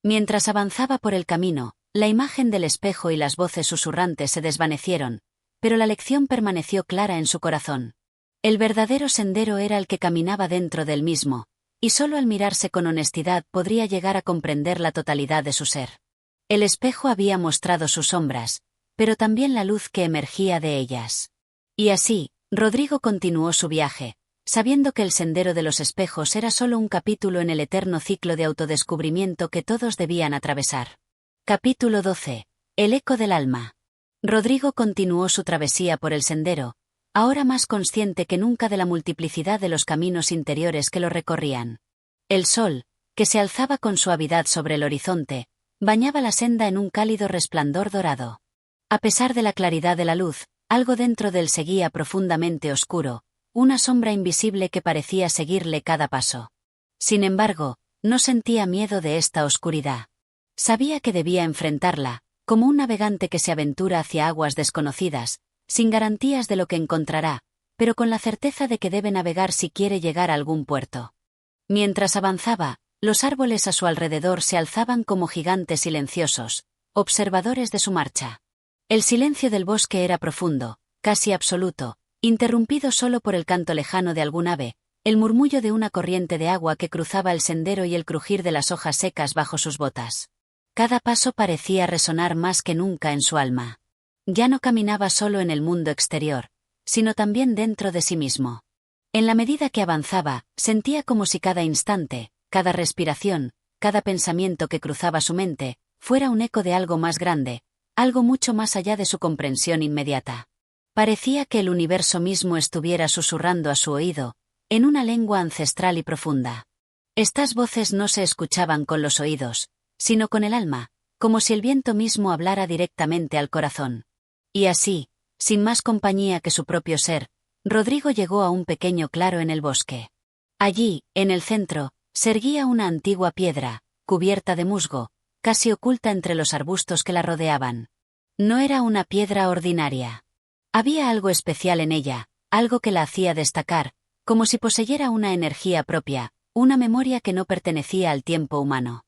Mientras avanzaba por el camino, la imagen del espejo y las voces susurrantes se desvanecieron, pero la lección permaneció clara en su corazón. El verdadero sendero era el que caminaba dentro del mismo, y solo al mirarse con honestidad podría llegar a comprender la totalidad de su ser. El espejo había mostrado sus sombras, pero también la luz que emergía de ellas. Y así, Rodrigo continuó su viaje, sabiendo que el sendero de los espejos era solo un capítulo en el eterno ciclo de autodescubrimiento que todos debían atravesar. Capítulo 12. El eco del alma. Rodrigo continuó su travesía por el sendero, ahora más consciente que nunca de la multiplicidad de los caminos interiores que lo recorrían. El sol, que se alzaba con suavidad sobre el horizonte, bañaba la senda en un cálido resplandor dorado. A pesar de la claridad de la luz, algo dentro de él seguía profundamente oscuro, una sombra invisible que parecía seguirle cada paso. Sin embargo, no sentía miedo de esta oscuridad. Sabía que debía enfrentarla, como un navegante que se aventura hacia aguas desconocidas, sin garantías de lo que encontrará, pero con la certeza de que debe navegar si quiere llegar a algún puerto. Mientras avanzaba, los árboles a su alrededor se alzaban como gigantes silenciosos, observadores de su marcha. El silencio del bosque era profundo, casi absoluto, interrumpido solo por el canto lejano de algún ave, el murmullo de una corriente de agua que cruzaba el sendero y el crujir de las hojas secas bajo sus botas. Cada paso parecía resonar más que nunca en su alma. Ya no caminaba solo en el mundo exterior, sino también dentro de sí mismo. En la medida que avanzaba, sentía como si cada instante, cada respiración, cada pensamiento que cruzaba su mente, fuera un eco de algo más grande, algo mucho más allá de su comprensión inmediata. Parecía que el universo mismo estuviera susurrando a su oído, en una lengua ancestral y profunda. Estas voces no se escuchaban con los oídos, sino con el alma, como si el viento mismo hablara directamente al corazón. Y así, sin más compañía que su propio ser, Rodrigo llegó a un pequeño claro en el bosque. Allí, en el centro, se erguía una antigua piedra, cubierta de musgo, casi oculta entre los arbustos que la rodeaban. No era una piedra ordinaria. Había algo especial en ella, algo que la hacía destacar, como si poseyera una energía propia, una memoria que no pertenecía al tiempo humano.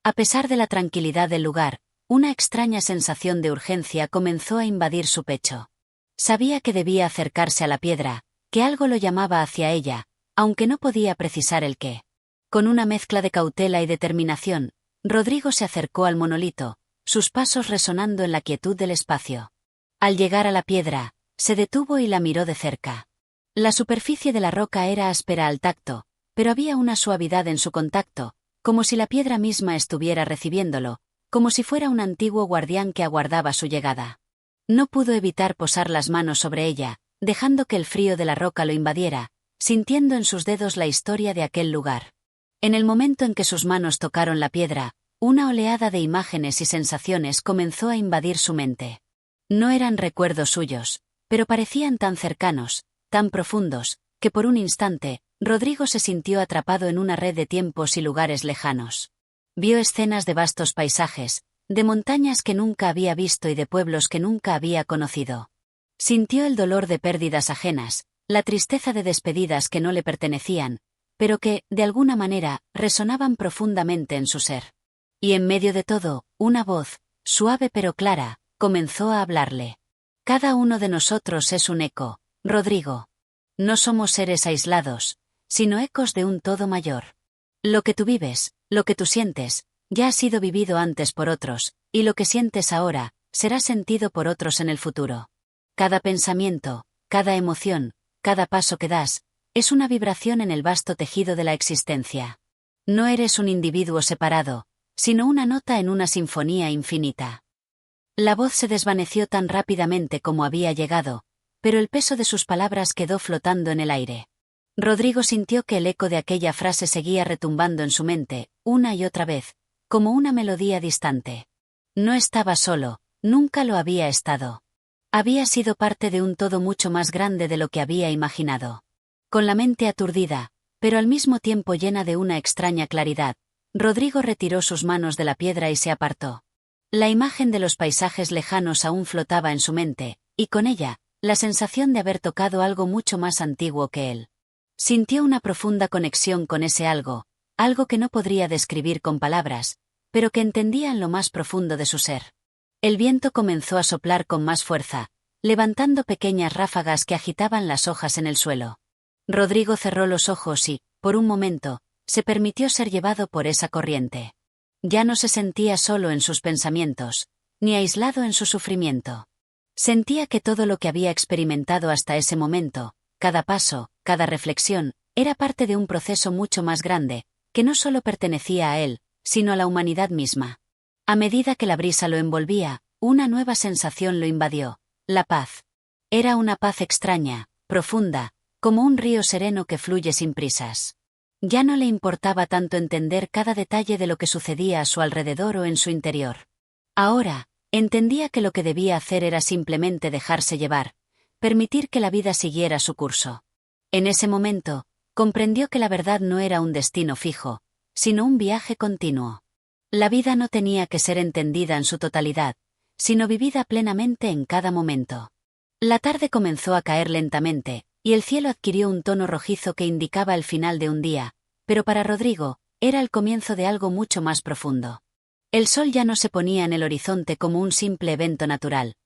A pesar de la tranquilidad del lugar, una extraña sensación de urgencia comenzó a invadir su pecho. Sabía que debía acercarse a la piedra, que algo lo llamaba hacia ella, aunque no podía precisar el qué. Con una mezcla de cautela y determinación, Rodrigo se acercó al monolito, sus pasos resonando en la quietud del espacio. Al llegar a la piedra, se detuvo y la miró de cerca. La superficie de la roca era áspera al tacto, pero había una suavidad en su contacto, como si la piedra misma estuviera recibiéndolo, como si fuera un antiguo guardián que aguardaba su llegada. No pudo evitar posar las manos sobre ella, dejando que el frío de la roca lo invadiera, sintiendo en sus dedos la historia de aquel lugar. En el momento en que sus manos tocaron la piedra, una oleada de imágenes y sensaciones comenzó a invadir su mente. No eran recuerdos suyos, pero parecían tan cercanos, tan profundos, que por un instante, Rodrigo se sintió atrapado en una red de tiempos y lugares lejanos. Vio escenas de vastos paisajes, de montañas que nunca había visto y de pueblos que nunca había conocido. Sintió el dolor de pérdidas ajenas, la tristeza de despedidas que no le pertenecían, pero que, de alguna manera, resonaban profundamente en su ser. Y en medio de todo, una voz, suave pero clara, comenzó a hablarle. Cada uno de nosotros es un eco, Rodrigo. No somos seres aislados, sino ecos de un todo mayor. Lo que tú vives, lo que tú sientes, ya ha sido vivido antes por otros, y lo que sientes ahora, será sentido por otros en el futuro. Cada pensamiento, cada emoción, cada paso que das, es una vibración en el vasto tejido de la existencia. No eres un individuo separado, sino una nota en una sinfonía infinita. La voz se desvaneció tan rápidamente como había llegado, pero el peso de sus palabras quedó flotando en el aire. Rodrigo sintió que el eco de aquella frase seguía retumbando en su mente, una y otra vez, como una melodía distante. No estaba solo, nunca lo había estado. Había sido parte de un todo mucho más grande de lo que había imaginado. Con la mente aturdida, pero al mismo tiempo llena de una extraña claridad, Rodrigo retiró sus manos de la piedra y se apartó. La imagen de los paisajes lejanos aún flotaba en su mente, y con ella, la sensación de haber tocado algo mucho más antiguo que él. Sintió una profunda conexión con ese algo, algo que no podría describir con palabras, pero que entendía en lo más profundo de su ser. El viento comenzó a soplar con más fuerza, levantando pequeñas ráfagas que agitaban las hojas en el suelo. Rodrigo cerró los ojos y, por un momento, se permitió ser llevado por esa corriente. Ya no se sentía solo en sus pensamientos, ni aislado en su sufrimiento. Sentía que todo lo que había experimentado hasta ese momento, cada paso, cada reflexión, era parte de un proceso mucho más grande, que no solo pertenecía a él, sino a la humanidad misma. A medida que la brisa lo envolvía, una nueva sensación lo invadió: la paz. Era una paz extraña, profunda, como un río sereno que fluye sin prisas. Ya no le importaba tanto entender cada detalle de lo que sucedía a su alrededor o en su interior. Ahora, entendía que lo que debía hacer era simplemente dejarse llevar, permitir que la vida siguiera su curso. En ese momento, comprendió que la verdad no era un destino fijo, sino un viaje continuo. La vida no tenía que ser entendida en su totalidad, sino vivida plenamente en cada momento. La tarde comenzó a caer lentamente, y el cielo adquirió un tono rojizo que indicaba el final de un día, pero para Rodrigo, era el comienzo de algo mucho más profundo. El sol ya no se ponía en el horizonte como un simple evento natural.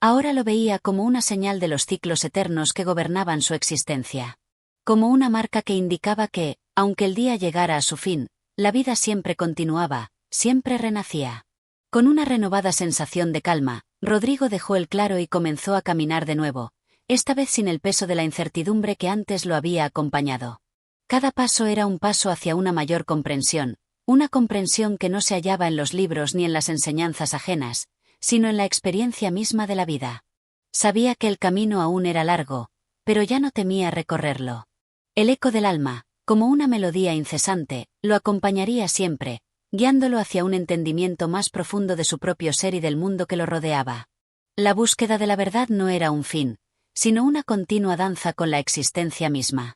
Ahora lo veía como una señal de los ciclos eternos que gobernaban su existencia. Como una marca que indicaba que, aunque el día llegara a su fin, la vida siempre continuaba, siempre renacía. Con una renovada sensación de calma, Rodrigo dejó el claro y comenzó a caminar de nuevo, esta vez sin el peso de la incertidumbre que antes lo había acompañado. Cada paso era un paso hacia una mayor comprensión, una comprensión que no se hallaba en los libros ni en las enseñanzas ajenas, sino en la experiencia misma de la vida. Sabía que el camino aún era largo, pero ya no temía recorrerlo. El eco del alma, como una melodía incesante, lo acompañaría siempre, guiándolo hacia un entendimiento más profundo de su propio ser y del mundo que lo rodeaba. La búsqueda de la verdad no era un fin, sino una continua danza con la existencia misma.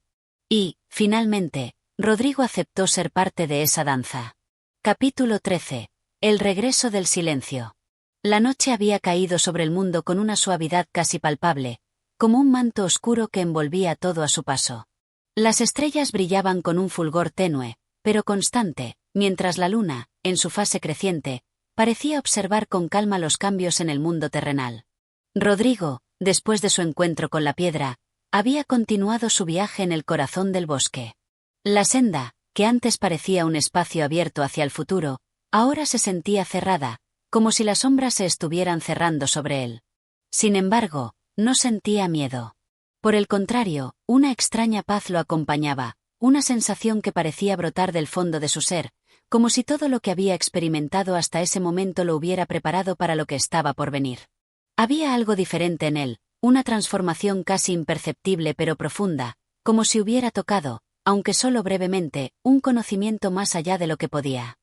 Y, finalmente, Rodrigo aceptó ser parte de esa danza. Capítulo 13. El regreso del silencio. La noche había caído sobre el mundo con una suavidad casi palpable, como un manto oscuro que envolvía todo a su paso. Las estrellas brillaban con un fulgor tenue, pero constante, mientras la luna, en su fase creciente, parecía observar con calma los cambios en el mundo terrenal. Rodrigo, después de su encuentro con la piedra, había continuado su viaje en el corazón del bosque. La senda, que antes parecía un espacio abierto hacia el futuro, ahora se sentía cerrada, como si las sombras se estuvieran cerrando sobre él. Sin embargo, no sentía miedo. Por el contrario, una extraña paz lo acompañaba, una sensación que parecía brotar del fondo de su ser, como si todo lo que había experimentado hasta ese momento lo hubiera preparado para lo que estaba por venir. Había algo diferente en él, una transformación casi imperceptible pero profunda, como si hubiera tocado, aunque solo brevemente, un conocimiento más allá de lo que podía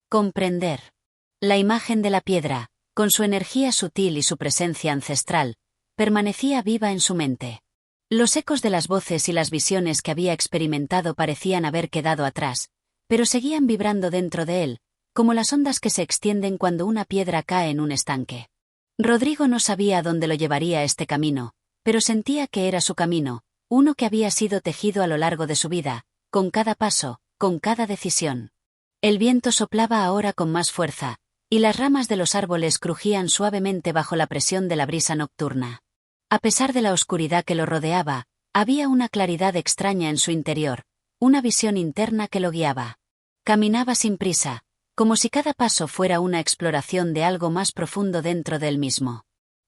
comprender. La imagen de la piedra, con su energía sutil y su presencia ancestral, permanecía viva en su mente. Los ecos de las voces y las visiones que había experimentado parecían haber quedado atrás, pero seguían vibrando dentro de él, como las ondas que se extienden cuando una piedra cae en un estanque. Rodrigo no sabía a dónde lo llevaría este camino, pero sentía que era su camino, uno que había sido tejido a lo largo de su vida, con cada paso, con cada decisión. El viento soplaba ahora con más fuerza, y las ramas de los árboles crujían suavemente bajo la presión de la brisa nocturna. A pesar de la oscuridad que lo rodeaba, había una claridad extraña en su interior, una visión interna que lo guiaba. Caminaba sin prisa, como si cada paso fuera una exploración de algo más profundo dentro de él mismo.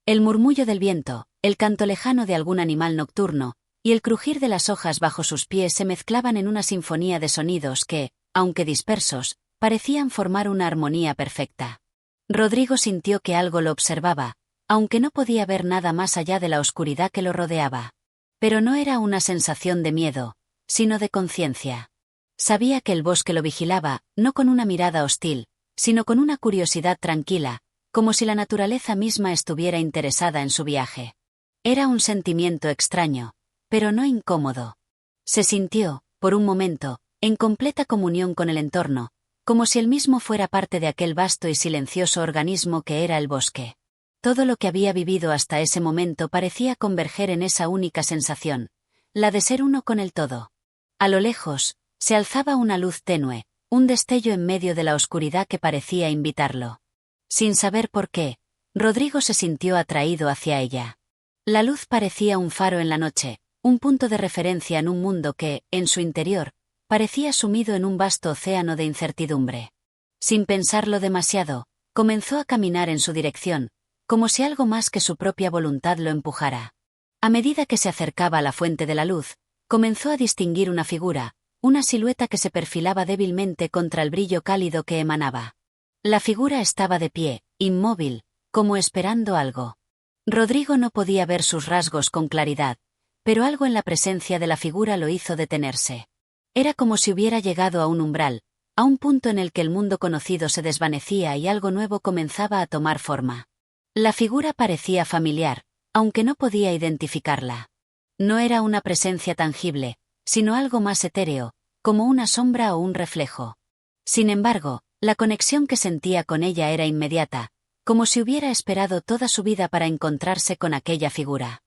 El murmullo del viento, el canto lejano de algún animal nocturno, y el crujir de las hojas bajo sus pies se mezclaban en una sinfonía de sonidos que, aunque dispersos, parecían formar una armonía perfecta. Rodrigo sintió que algo lo observaba, aunque no podía ver nada más allá de la oscuridad que lo rodeaba. Pero no era una sensación de miedo, sino de conciencia. Sabía que el bosque lo vigilaba, no con una mirada hostil, sino con una curiosidad tranquila, como si la naturaleza misma estuviera interesada en su viaje. Era un sentimiento extraño, pero no incómodo. Se sintió, por un momento, en completa comunión con el entorno, como si él mismo fuera parte de aquel vasto y silencioso organismo que era el bosque. Todo lo que había vivido hasta ese momento parecía converger en esa única sensación, la de ser uno con el todo. A lo lejos, se alzaba una luz tenue, un destello en medio de la oscuridad que parecía invitarlo. Sin saber por qué, Rodrigo se sintió atraído hacia ella. La luz parecía un faro en la noche, un punto de referencia en un mundo que, en su interior, parecía sumido en un vasto océano de incertidumbre. Sin pensarlo demasiado, comenzó a caminar en su dirección, como si algo más que su propia voluntad lo empujara. A medida que se acercaba a la fuente de la luz, comenzó a distinguir una figura, una silueta que se perfilaba débilmente contra el brillo cálido que emanaba. La figura estaba de pie, inmóvil, como esperando algo. Rodrigo no podía ver sus rasgos con claridad, pero algo en la presencia de la figura lo hizo detenerse. Era como si hubiera llegado a un umbral, a un punto en el que el mundo conocido se desvanecía y algo nuevo comenzaba a tomar forma. La figura parecía familiar, aunque no podía identificarla. No era una presencia tangible, sino algo más etéreo, como una sombra o un reflejo. Sin embargo, la conexión que sentía con ella era inmediata, como si hubiera esperado toda su vida para encontrarse con aquella figura.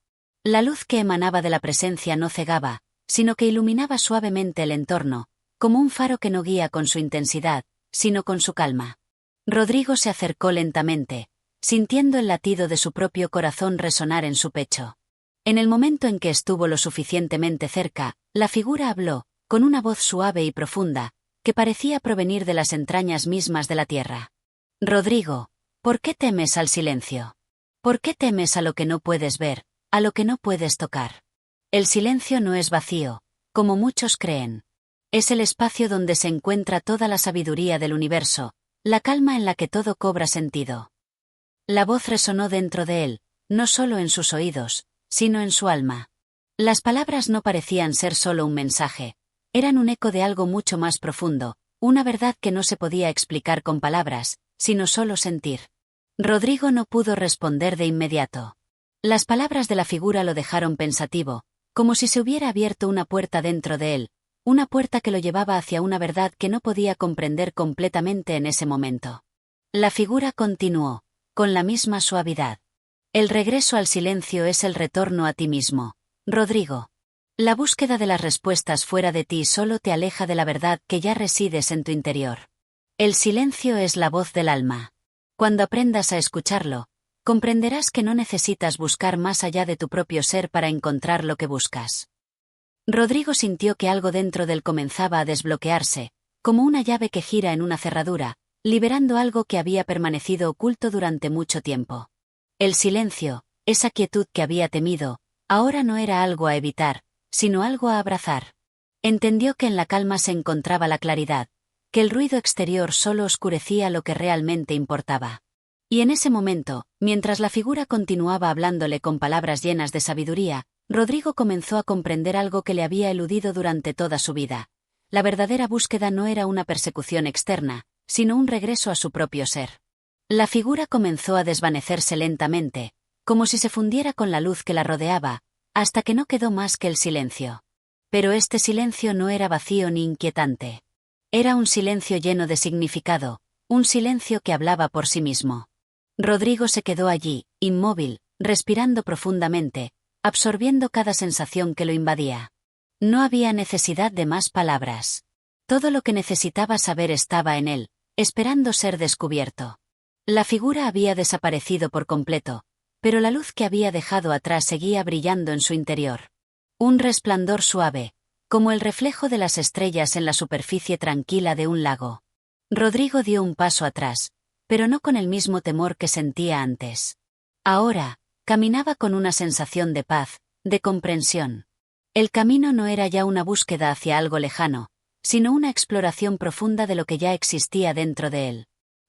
La luz que emanaba de la presencia no cegaba, sino que iluminaba suavemente el entorno, como un faro que no guía con su intensidad, sino con su calma. Rodrigo se acercó lentamente, sintiendo el latido de su propio corazón resonar en su pecho. En el momento en que estuvo lo suficientemente cerca, la figura habló, con una voz suave y profunda, que parecía provenir de las entrañas mismas de la tierra. Rodrigo, ¿por qué temes al silencio? ¿Por qué temes a lo que no puedes ver, a lo que no puedes tocar? El silencio no es vacío, como muchos creen. Es el espacio donde se encuentra toda la sabiduría del universo, la calma en la que todo cobra sentido. La voz resonó dentro de él, no solo en sus oídos, sino en su alma. Las palabras no parecían ser solo un mensaje, eran un eco de algo mucho más profundo, una verdad que no se podía explicar con palabras, sino solo sentir. Rodrigo no pudo responder de inmediato. Las palabras de la figura lo dejaron pensativo, como si se hubiera abierto una puerta dentro de él, una puerta que lo llevaba hacia una verdad que no podía comprender completamente en ese momento. La figura continuó, con la misma suavidad. El regreso al silencio es el retorno a ti mismo, Rodrigo. La búsqueda de las respuestas fuera de ti solo te aleja de la verdad que ya resides en tu interior. El silencio es la voz del alma. Cuando aprendas a escucharlo, comprenderás que no necesitas buscar más allá de tu propio ser para encontrar lo que buscas. Rodrigo sintió que algo dentro de él comenzaba a desbloquearse, como una llave que gira en una cerradura, liberando algo que había permanecido oculto durante mucho tiempo. El silencio, esa quietud que había temido, ahora no era algo a evitar, sino algo a abrazar. Entendió que en la calma se encontraba la claridad, que el ruido exterior solo oscurecía lo que realmente importaba. Y en ese momento, mientras la figura continuaba hablándole con palabras llenas de sabiduría, Rodrigo comenzó a comprender algo que le había eludido durante toda su vida. La verdadera búsqueda no era una persecución externa, sino un regreso a su propio ser. La figura comenzó a desvanecerse lentamente, como si se fundiera con la luz que la rodeaba, hasta que no quedó más que el silencio. Pero este silencio no era vacío ni inquietante. Era un silencio lleno de significado, un silencio que hablaba por sí mismo. Rodrigo se quedó allí, inmóvil, respirando profundamente, absorbiendo cada sensación que lo invadía. No había necesidad de más palabras. Todo lo que necesitaba saber estaba en él, esperando ser descubierto. La figura había desaparecido por completo, pero la luz que había dejado atrás seguía brillando en su interior. Un resplandor suave, como el reflejo de las estrellas en la superficie tranquila de un lago. Rodrigo dio un paso atrás, pero no con el mismo temor que sentía antes. Ahora, caminaba con una sensación de paz, de comprensión. El camino no era ya una búsqueda hacia algo lejano, sino una exploración profunda de lo que ya existía dentro de él.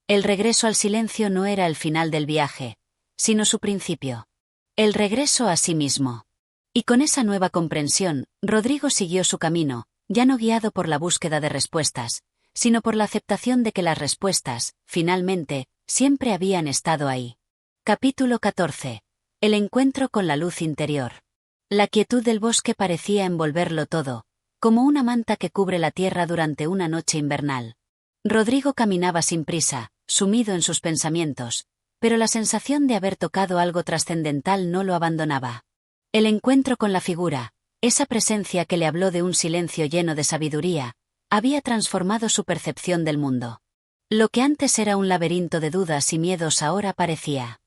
El regreso al silencio no era el final del viaje, sino su principio. El regreso a sí mismo. Y con esa nueva comprensión, Rodrigo siguió su camino, ya no guiado por la búsqueda de respuestas, sino por la aceptación de que las respuestas, finalmente, siempre habían estado ahí. Capítulo 14. El encuentro con la luz interior. La quietud del bosque parecía envolverlo todo, como una manta que cubre la tierra durante una noche invernal. Rodrigo caminaba sin prisa, sumido en sus pensamientos, pero la sensación de haber tocado algo trascendental no lo abandonaba. El encuentro con la figura, esa presencia que le habló de un silencio lleno de sabiduría, había transformado su percepción del mundo. Lo que antes era un laberinto de dudas y miedos ahora parecía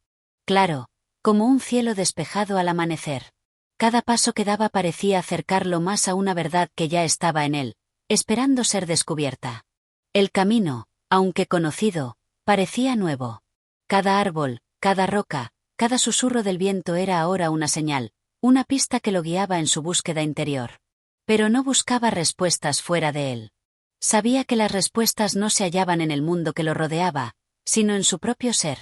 claro, como un cielo despejado al amanecer. Cada paso que daba parecía acercarlo más a una verdad que ya estaba en él, esperando ser descubierta. El camino, aunque conocido, parecía nuevo. Cada árbol, cada roca, cada susurro del viento era ahora una señal, una pista que lo guiaba en su búsqueda interior. Pero no buscaba respuestas fuera de él. Sabía que las respuestas no se hallaban en el mundo que lo rodeaba, sino en su propio ser.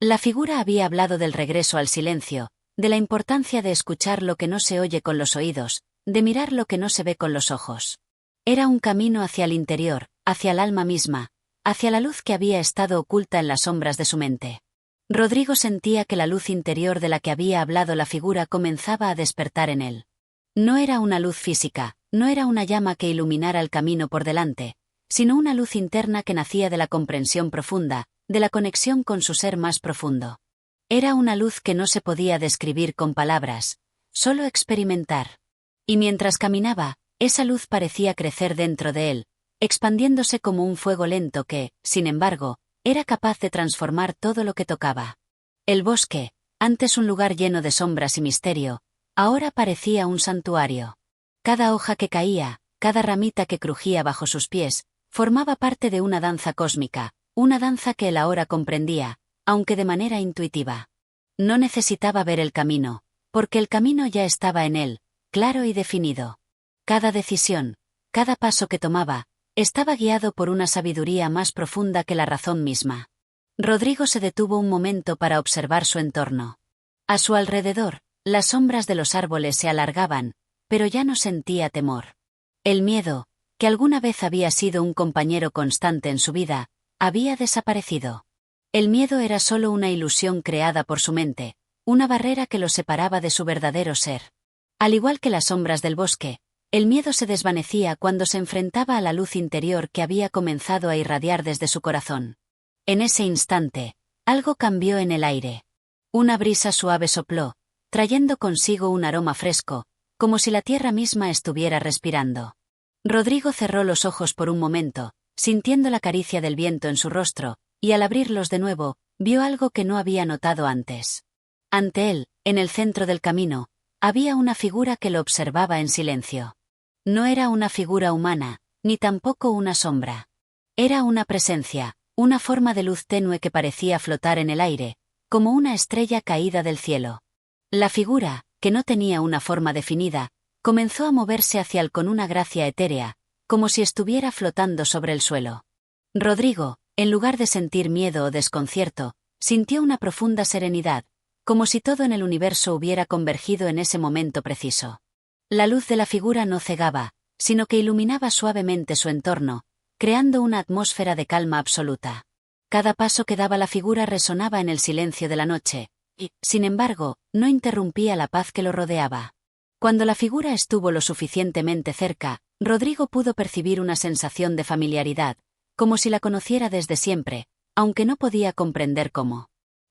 La figura había hablado del regreso al silencio, de la importancia de escuchar lo que no se oye con los oídos, de mirar lo que no se ve con los ojos. Era un camino hacia el interior, hacia el alma misma, hacia la luz que había estado oculta en las sombras de su mente. Rodrigo sentía que la luz interior de la que había hablado la figura comenzaba a despertar en él. No era una luz física, no era una llama que iluminara el camino por delante, sino una luz interna que nacía de la comprensión profunda, de la conexión con su ser más profundo. Era una luz que no se podía describir con palabras, solo experimentar. Y mientras caminaba, esa luz parecía crecer dentro de él, expandiéndose como un fuego lento que, sin embargo, era capaz de transformar todo lo que tocaba. El bosque, antes un lugar lleno de sombras y misterio, ahora parecía un santuario. Cada hoja que caía, cada ramita que crujía bajo sus pies, formaba parte de una danza cósmica, una danza que él ahora comprendía, aunque de manera intuitiva. No necesitaba ver el camino, porque el camino ya estaba en él, claro y definido. Cada decisión, cada paso que tomaba, estaba guiado por una sabiduría más profunda que la razón misma. Rodrigo se detuvo un momento para observar su entorno. A su alrededor, las sombras de los árboles se alargaban, pero ya no sentía temor. El miedo, que alguna vez había sido un compañero constante en su vida, había desaparecido. El miedo era solo una ilusión creada por su mente, una barrera que lo separaba de su verdadero ser. Al igual que las sombras del bosque, el miedo se desvanecía cuando se enfrentaba a la luz interior que había comenzado a irradiar desde su corazón. En ese instante, algo cambió en el aire. Una brisa suave sopló, trayendo consigo un aroma fresco, como si la tierra misma estuviera respirando. Rodrigo cerró los ojos por un momento, sintiendo la caricia del viento en su rostro, y al abrirlos de nuevo, vio algo que no había notado antes. Ante él, en el centro del camino, había una figura que lo observaba en silencio. No era una figura humana, ni tampoco una sombra. Era una presencia, una forma de luz tenue que parecía flotar en el aire, como una estrella caída del cielo. La figura, que no tenía una forma definida, comenzó a moverse hacia él con una gracia etérea, como si estuviera flotando sobre el suelo. Rodrigo, en lugar de sentir miedo o desconcierto, sintió una profunda serenidad, como si todo en el universo hubiera convergido en ese momento preciso. La luz de la figura no cegaba, sino que iluminaba suavemente su entorno, creando una atmósfera de calma absoluta. Cada paso que daba la figura resonaba en el silencio de la noche, y, sin embargo, no interrumpía la paz que lo rodeaba. Cuando la figura estuvo lo suficientemente cerca, Rodrigo pudo percibir una sensación de familiaridad, como si la conociera desde siempre, aunque no podía comprender cómo.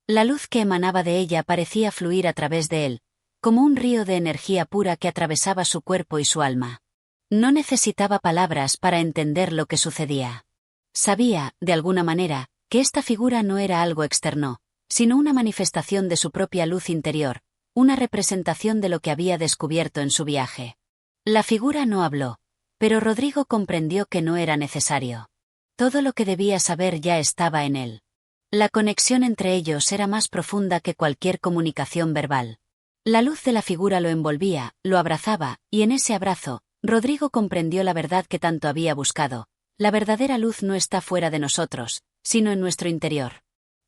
La luz que emanaba de ella parecía fluir a través de él, como un río de energía pura que atravesaba su cuerpo y su alma. No necesitaba palabras para entender lo que sucedía. Sabía, de alguna manera, que esta figura no era algo externo, sino una manifestación de su propia luz interior, una representación de lo que había descubierto en su viaje. La figura no habló, pero Rodrigo comprendió que no era necesario. Todo lo que debía saber ya estaba en él. La conexión entre ellos era más profunda que cualquier comunicación verbal. La luz de la figura lo envolvía, lo abrazaba, y en ese abrazo, Rodrigo comprendió la verdad que tanto había buscado. La verdadera luz no está fuera de nosotros, sino en nuestro interior.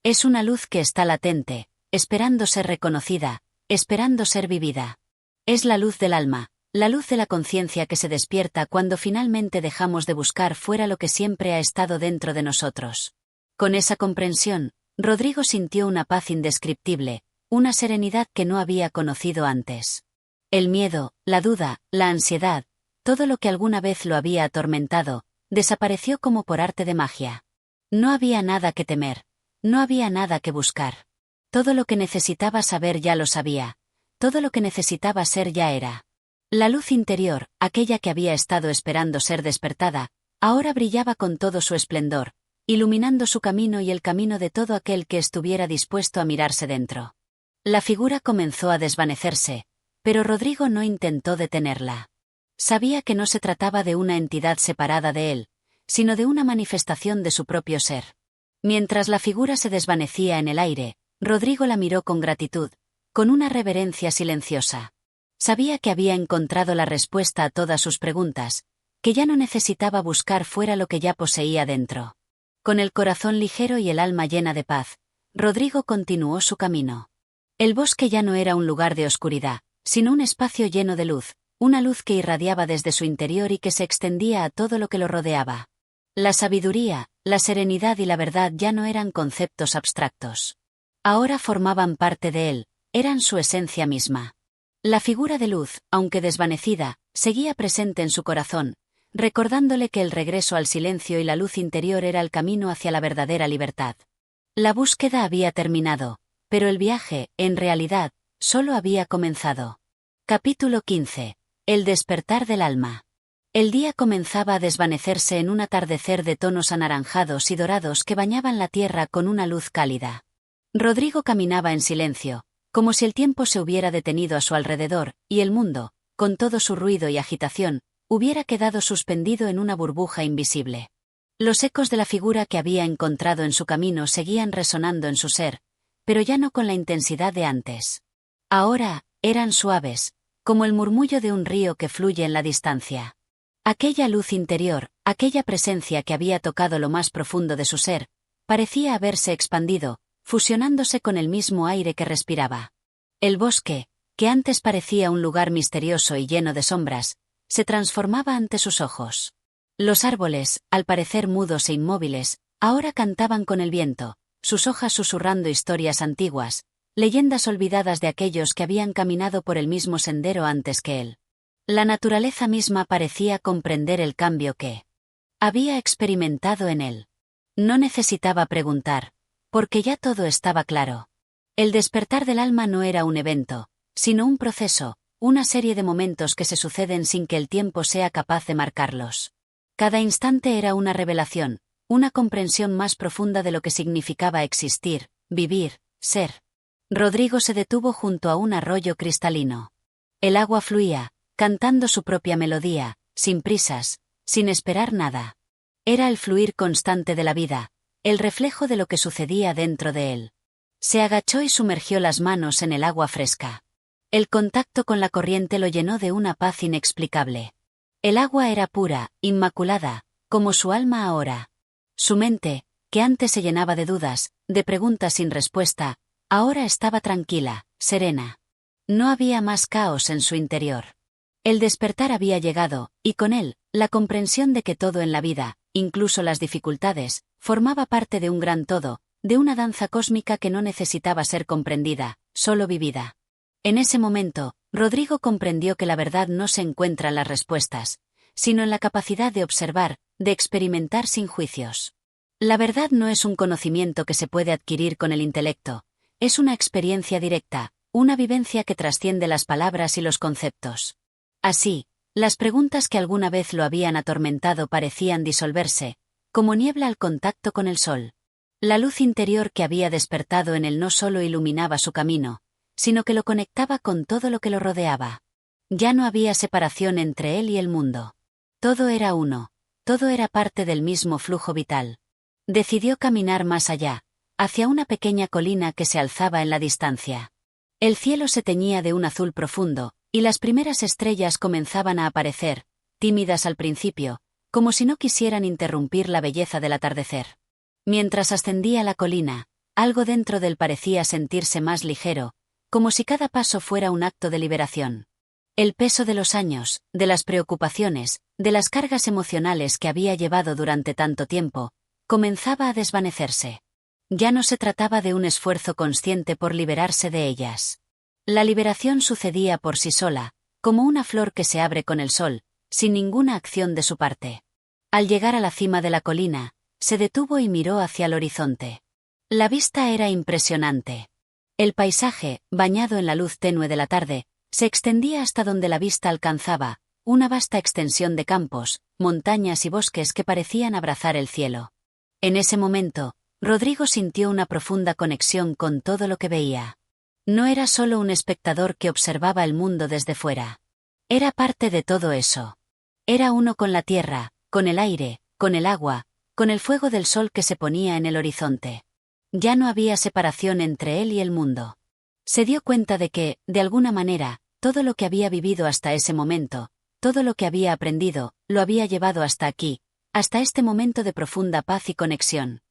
Es una luz que está latente, esperando ser reconocida, esperando ser vivida. Es la luz del alma, la luz de la conciencia que se despierta cuando finalmente dejamos de buscar fuera lo que siempre ha estado dentro de nosotros. Con esa comprensión, Rodrigo sintió una paz indescriptible, una serenidad que no había conocido antes. El miedo, la duda, la ansiedad, todo lo que alguna vez lo había atormentado, desapareció como por arte de magia. No había nada que temer, no había nada que buscar. Todo lo que necesitaba saber ya lo sabía, todo lo que necesitaba ser ya era. La luz interior, aquella que había estado esperando ser despertada, ahora brillaba con todo su esplendor, iluminando su camino y el camino de todo aquel que estuviera dispuesto a mirarse dentro. La figura comenzó a desvanecerse, pero Rodrigo no intentó detenerla. Sabía que no se trataba de una entidad separada de él, sino de una manifestación de su propio ser. Mientras la figura se desvanecía en el aire, Rodrigo la miró con gratitud, con una reverencia silenciosa. Sabía que había encontrado la respuesta a todas sus preguntas, que ya no necesitaba buscar fuera lo que ya poseía dentro. Con el corazón ligero y el alma llena de paz, Rodrigo continuó su camino. El bosque ya no era un lugar de oscuridad, sino un espacio lleno de luz, una luz que irradiaba desde su interior y que se extendía a todo lo que lo rodeaba. La sabiduría, la serenidad y la verdad ya no eran conceptos abstractos. Ahora formaban parte de él, eran su esencia misma. La figura de luz, aunque desvanecida, seguía presente en su corazón, recordándole que el regreso al silencio y la luz interior era el camino hacia la verdadera libertad. La búsqueda había terminado, pero el viaje, en realidad, solo había comenzado. Capítulo 15. El despertar del alma. El día comenzaba a desvanecerse en un atardecer de tonos anaranjados y dorados que bañaban la tierra con una luz cálida. Rodrigo caminaba en silencio, como si el tiempo se hubiera detenido a su alrededor, y el mundo, con todo su ruido y agitación, hubiera quedado suspendido en una burbuja invisible. Los ecos de la figura que había encontrado en su camino seguían resonando en su ser, pero ya no con la intensidad de antes. Ahora, eran suaves, como el murmullo de un río que fluye en la distancia. Aquella luz interior, aquella presencia que había tocado lo más profundo de su ser, parecía haberse expandido, fusionándose con el mismo aire que respiraba. El bosque, que antes parecía un lugar misterioso y lleno de sombras, se transformaba ante sus ojos. Los árboles, al parecer mudos e inmóviles, ahora cantaban con el viento, sus hojas susurrando historias antiguas, leyendas olvidadas de aquellos que habían caminado por el mismo sendero antes que él. La naturaleza misma parecía comprender el cambio que había experimentado en él. No necesitaba preguntar, porque ya todo estaba claro. El despertar del alma no era un evento, sino un proceso, una serie de momentos que se suceden sin que el tiempo sea capaz de marcarlos. Cada instante era una revelación, una comprensión más profunda de lo que significaba existir, vivir, ser. Rodrigo se detuvo junto a un arroyo cristalino. El agua fluía, cantando su propia melodía, sin prisas, sin esperar nada. Era el fluir constante de la vida, el reflejo de lo que sucedía dentro de él. Se agachó y sumergió las manos en el agua fresca. El contacto con la corriente lo llenó de una paz inexplicable. El agua era pura, inmaculada, como su alma ahora. Su mente, que antes se llenaba de dudas, de preguntas sin respuesta, ahora estaba tranquila, serena. No había más caos en su interior. El despertar había llegado, y con él, la comprensión de que todo en la vida, incluso las dificultades, formaba parte de un gran todo, de una danza cósmica que no necesitaba ser comprendida, solo vivida. En ese momento, Rodrigo comprendió que la verdad no se encuentra en las respuestas, sino en la capacidad de observar, de experimentar sin juicios. La verdad no es un conocimiento que se puede adquirir con el intelecto, es una experiencia directa, una vivencia que trasciende las palabras y los conceptos. Así, las preguntas que alguna vez lo habían atormentado parecían disolverse, como niebla al contacto con el sol. La luz interior que había despertado en él no solo iluminaba su camino, sino que lo conectaba con todo lo que lo rodeaba. Ya no había separación entre él y el mundo. Todo era uno, todo era parte del mismo flujo vital. Decidió caminar más allá, hacia una pequeña colina que se alzaba en la distancia. El cielo se teñía de un azul profundo, y las primeras estrellas comenzaban a aparecer, tímidas al principio, como si no quisieran interrumpir la belleza del atardecer. Mientras ascendía la colina, algo dentro de él parecía sentirse más ligero, como si cada paso fuera un acto de liberación. El peso de los años, de las preocupaciones, de las cargas emocionales que había llevado durante tanto tiempo, comenzaba a desvanecerse. Ya no se trataba de un esfuerzo consciente por liberarse de ellas. La liberación sucedía por sí sola, como una flor que se abre con el sol, sin ninguna acción de su parte. Al llegar a la cima de la colina, se detuvo y miró hacia el horizonte. La vista era impresionante. El paisaje, bañado en la luz tenue de la tarde, se extendía hasta donde la vista alcanzaba, una vasta extensión de campos, montañas y bosques que parecían abrazar el cielo. En ese momento, Rodrigo sintió una profunda conexión con todo lo que veía. No era solo un espectador que observaba el mundo desde fuera. Era parte de todo eso. Era uno con la tierra, con el aire, con el agua, con el fuego del sol que se ponía en el horizonte. Ya no había separación entre él y el mundo. Se dio cuenta de que, de alguna manera, todo lo que había vivido hasta ese momento, todo lo que había aprendido, lo había llevado hasta aquí, hasta este momento de profunda paz y conexión.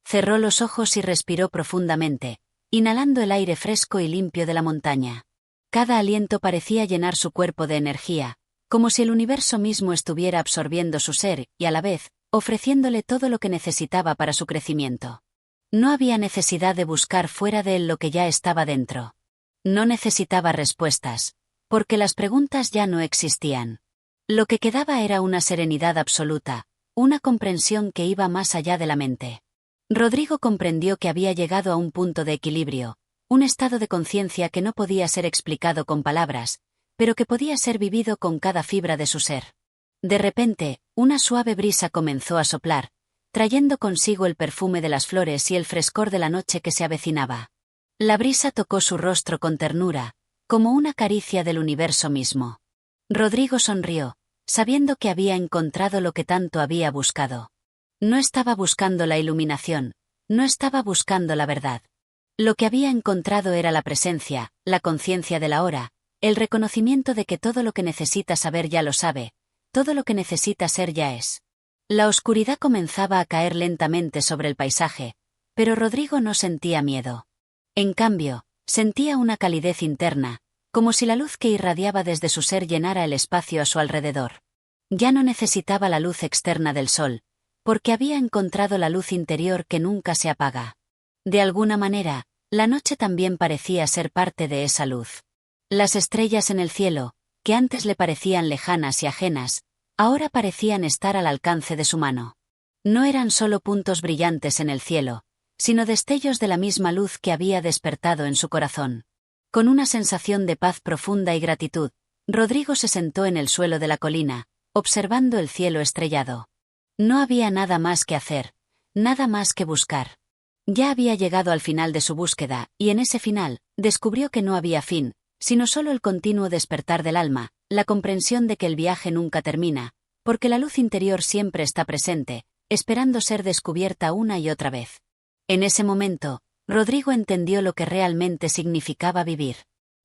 Cerró los ojos y respiró profundamente, inhalando el aire fresco y limpio de la montaña. Cada aliento parecía llenar su cuerpo de energía, como si el universo mismo estuviera absorbiendo su ser y, a la vez, ofreciéndole todo lo que necesitaba para su crecimiento. No había necesidad de buscar fuera de él lo que ya estaba dentro. No necesitaba respuestas, porque las preguntas ya no existían. Lo que quedaba era una serenidad absoluta, una comprensión que iba más allá de la mente. Rodrigo comprendió que había llegado a un punto de equilibrio, un estado de conciencia que no podía ser explicado con palabras, pero que podía ser vivido con cada fibra de su ser. De repente, una suave brisa comenzó a soplar, trayendo consigo el perfume de las flores y el frescor de la noche que se avecinaba. La brisa tocó su rostro con ternura, como una caricia del universo mismo. Rodrigo sonrió, sabiendo que había encontrado lo que tanto había buscado. No estaba buscando la iluminación, no estaba buscando la verdad. Lo que había encontrado era la presencia, la conciencia de la hora, el reconocimiento de que todo lo que necesita saber ya lo sabe, todo lo que necesita ser ya es. La oscuridad comenzaba a caer lentamente sobre el paisaje, pero Rodrigo no sentía miedo. En cambio, sentía una calidez interna, como si la luz que irradiaba desde su ser llenara el espacio a su alrededor. Ya no necesitaba la luz externa del sol, porque había encontrado la luz interior que nunca se apaga. De alguna manera, la noche también parecía ser parte de esa luz. Las estrellas en el cielo, que antes le parecían lejanas y ajenas, ahora parecían estar al alcance de su mano. No eran solo puntos brillantes en el cielo, sino destellos de la misma luz que había despertado en su corazón. Con una sensación de paz profunda y gratitud, Rodrigo se sentó en el suelo de la colina, observando el cielo estrellado. No había nada más que hacer, nada más que buscar. Ya había llegado al final de su búsqueda, y en ese final, descubrió que no había fin, sino solo el continuo despertar del alma, la comprensión de que el viaje nunca termina, porque la luz interior siempre está presente, esperando ser descubierta una y otra vez. En ese momento, Rodrigo entendió lo que realmente significaba vivir.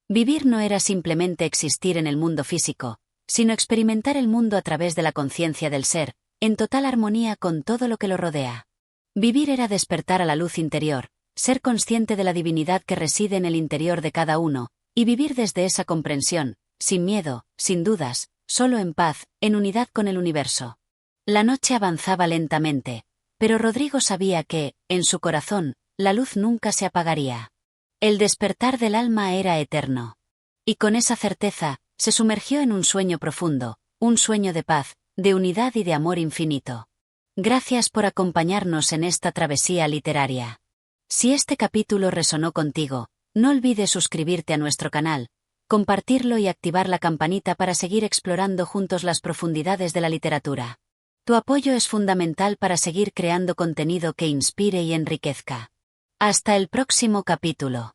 Vivir no era simplemente existir en el mundo físico, sino experimentar el mundo a través de la conciencia del ser, en total armonía con todo lo que lo rodea. Vivir era despertar a la luz interior, ser consciente de la divinidad que reside en el interior de cada uno, y vivir desde esa comprensión, sin miedo, sin dudas, solo en paz, en unidad con el universo. La noche avanzaba lentamente, pero Rodrigo sabía que, en su corazón, la luz nunca se apagaría. El despertar del alma era eterno. Y con esa certeza, se sumergió en un sueño profundo, un sueño de paz, de unidad y de amor infinito. Gracias por acompañarnos en esta travesía literaria. Si este capítulo resonó contigo, no olvides suscribirte a nuestro canal, compartirlo y activar la campanita para seguir explorando juntos las profundidades de la literatura. Tu apoyo es fundamental para seguir creando contenido que inspire y enriquezca. Hasta el próximo capítulo.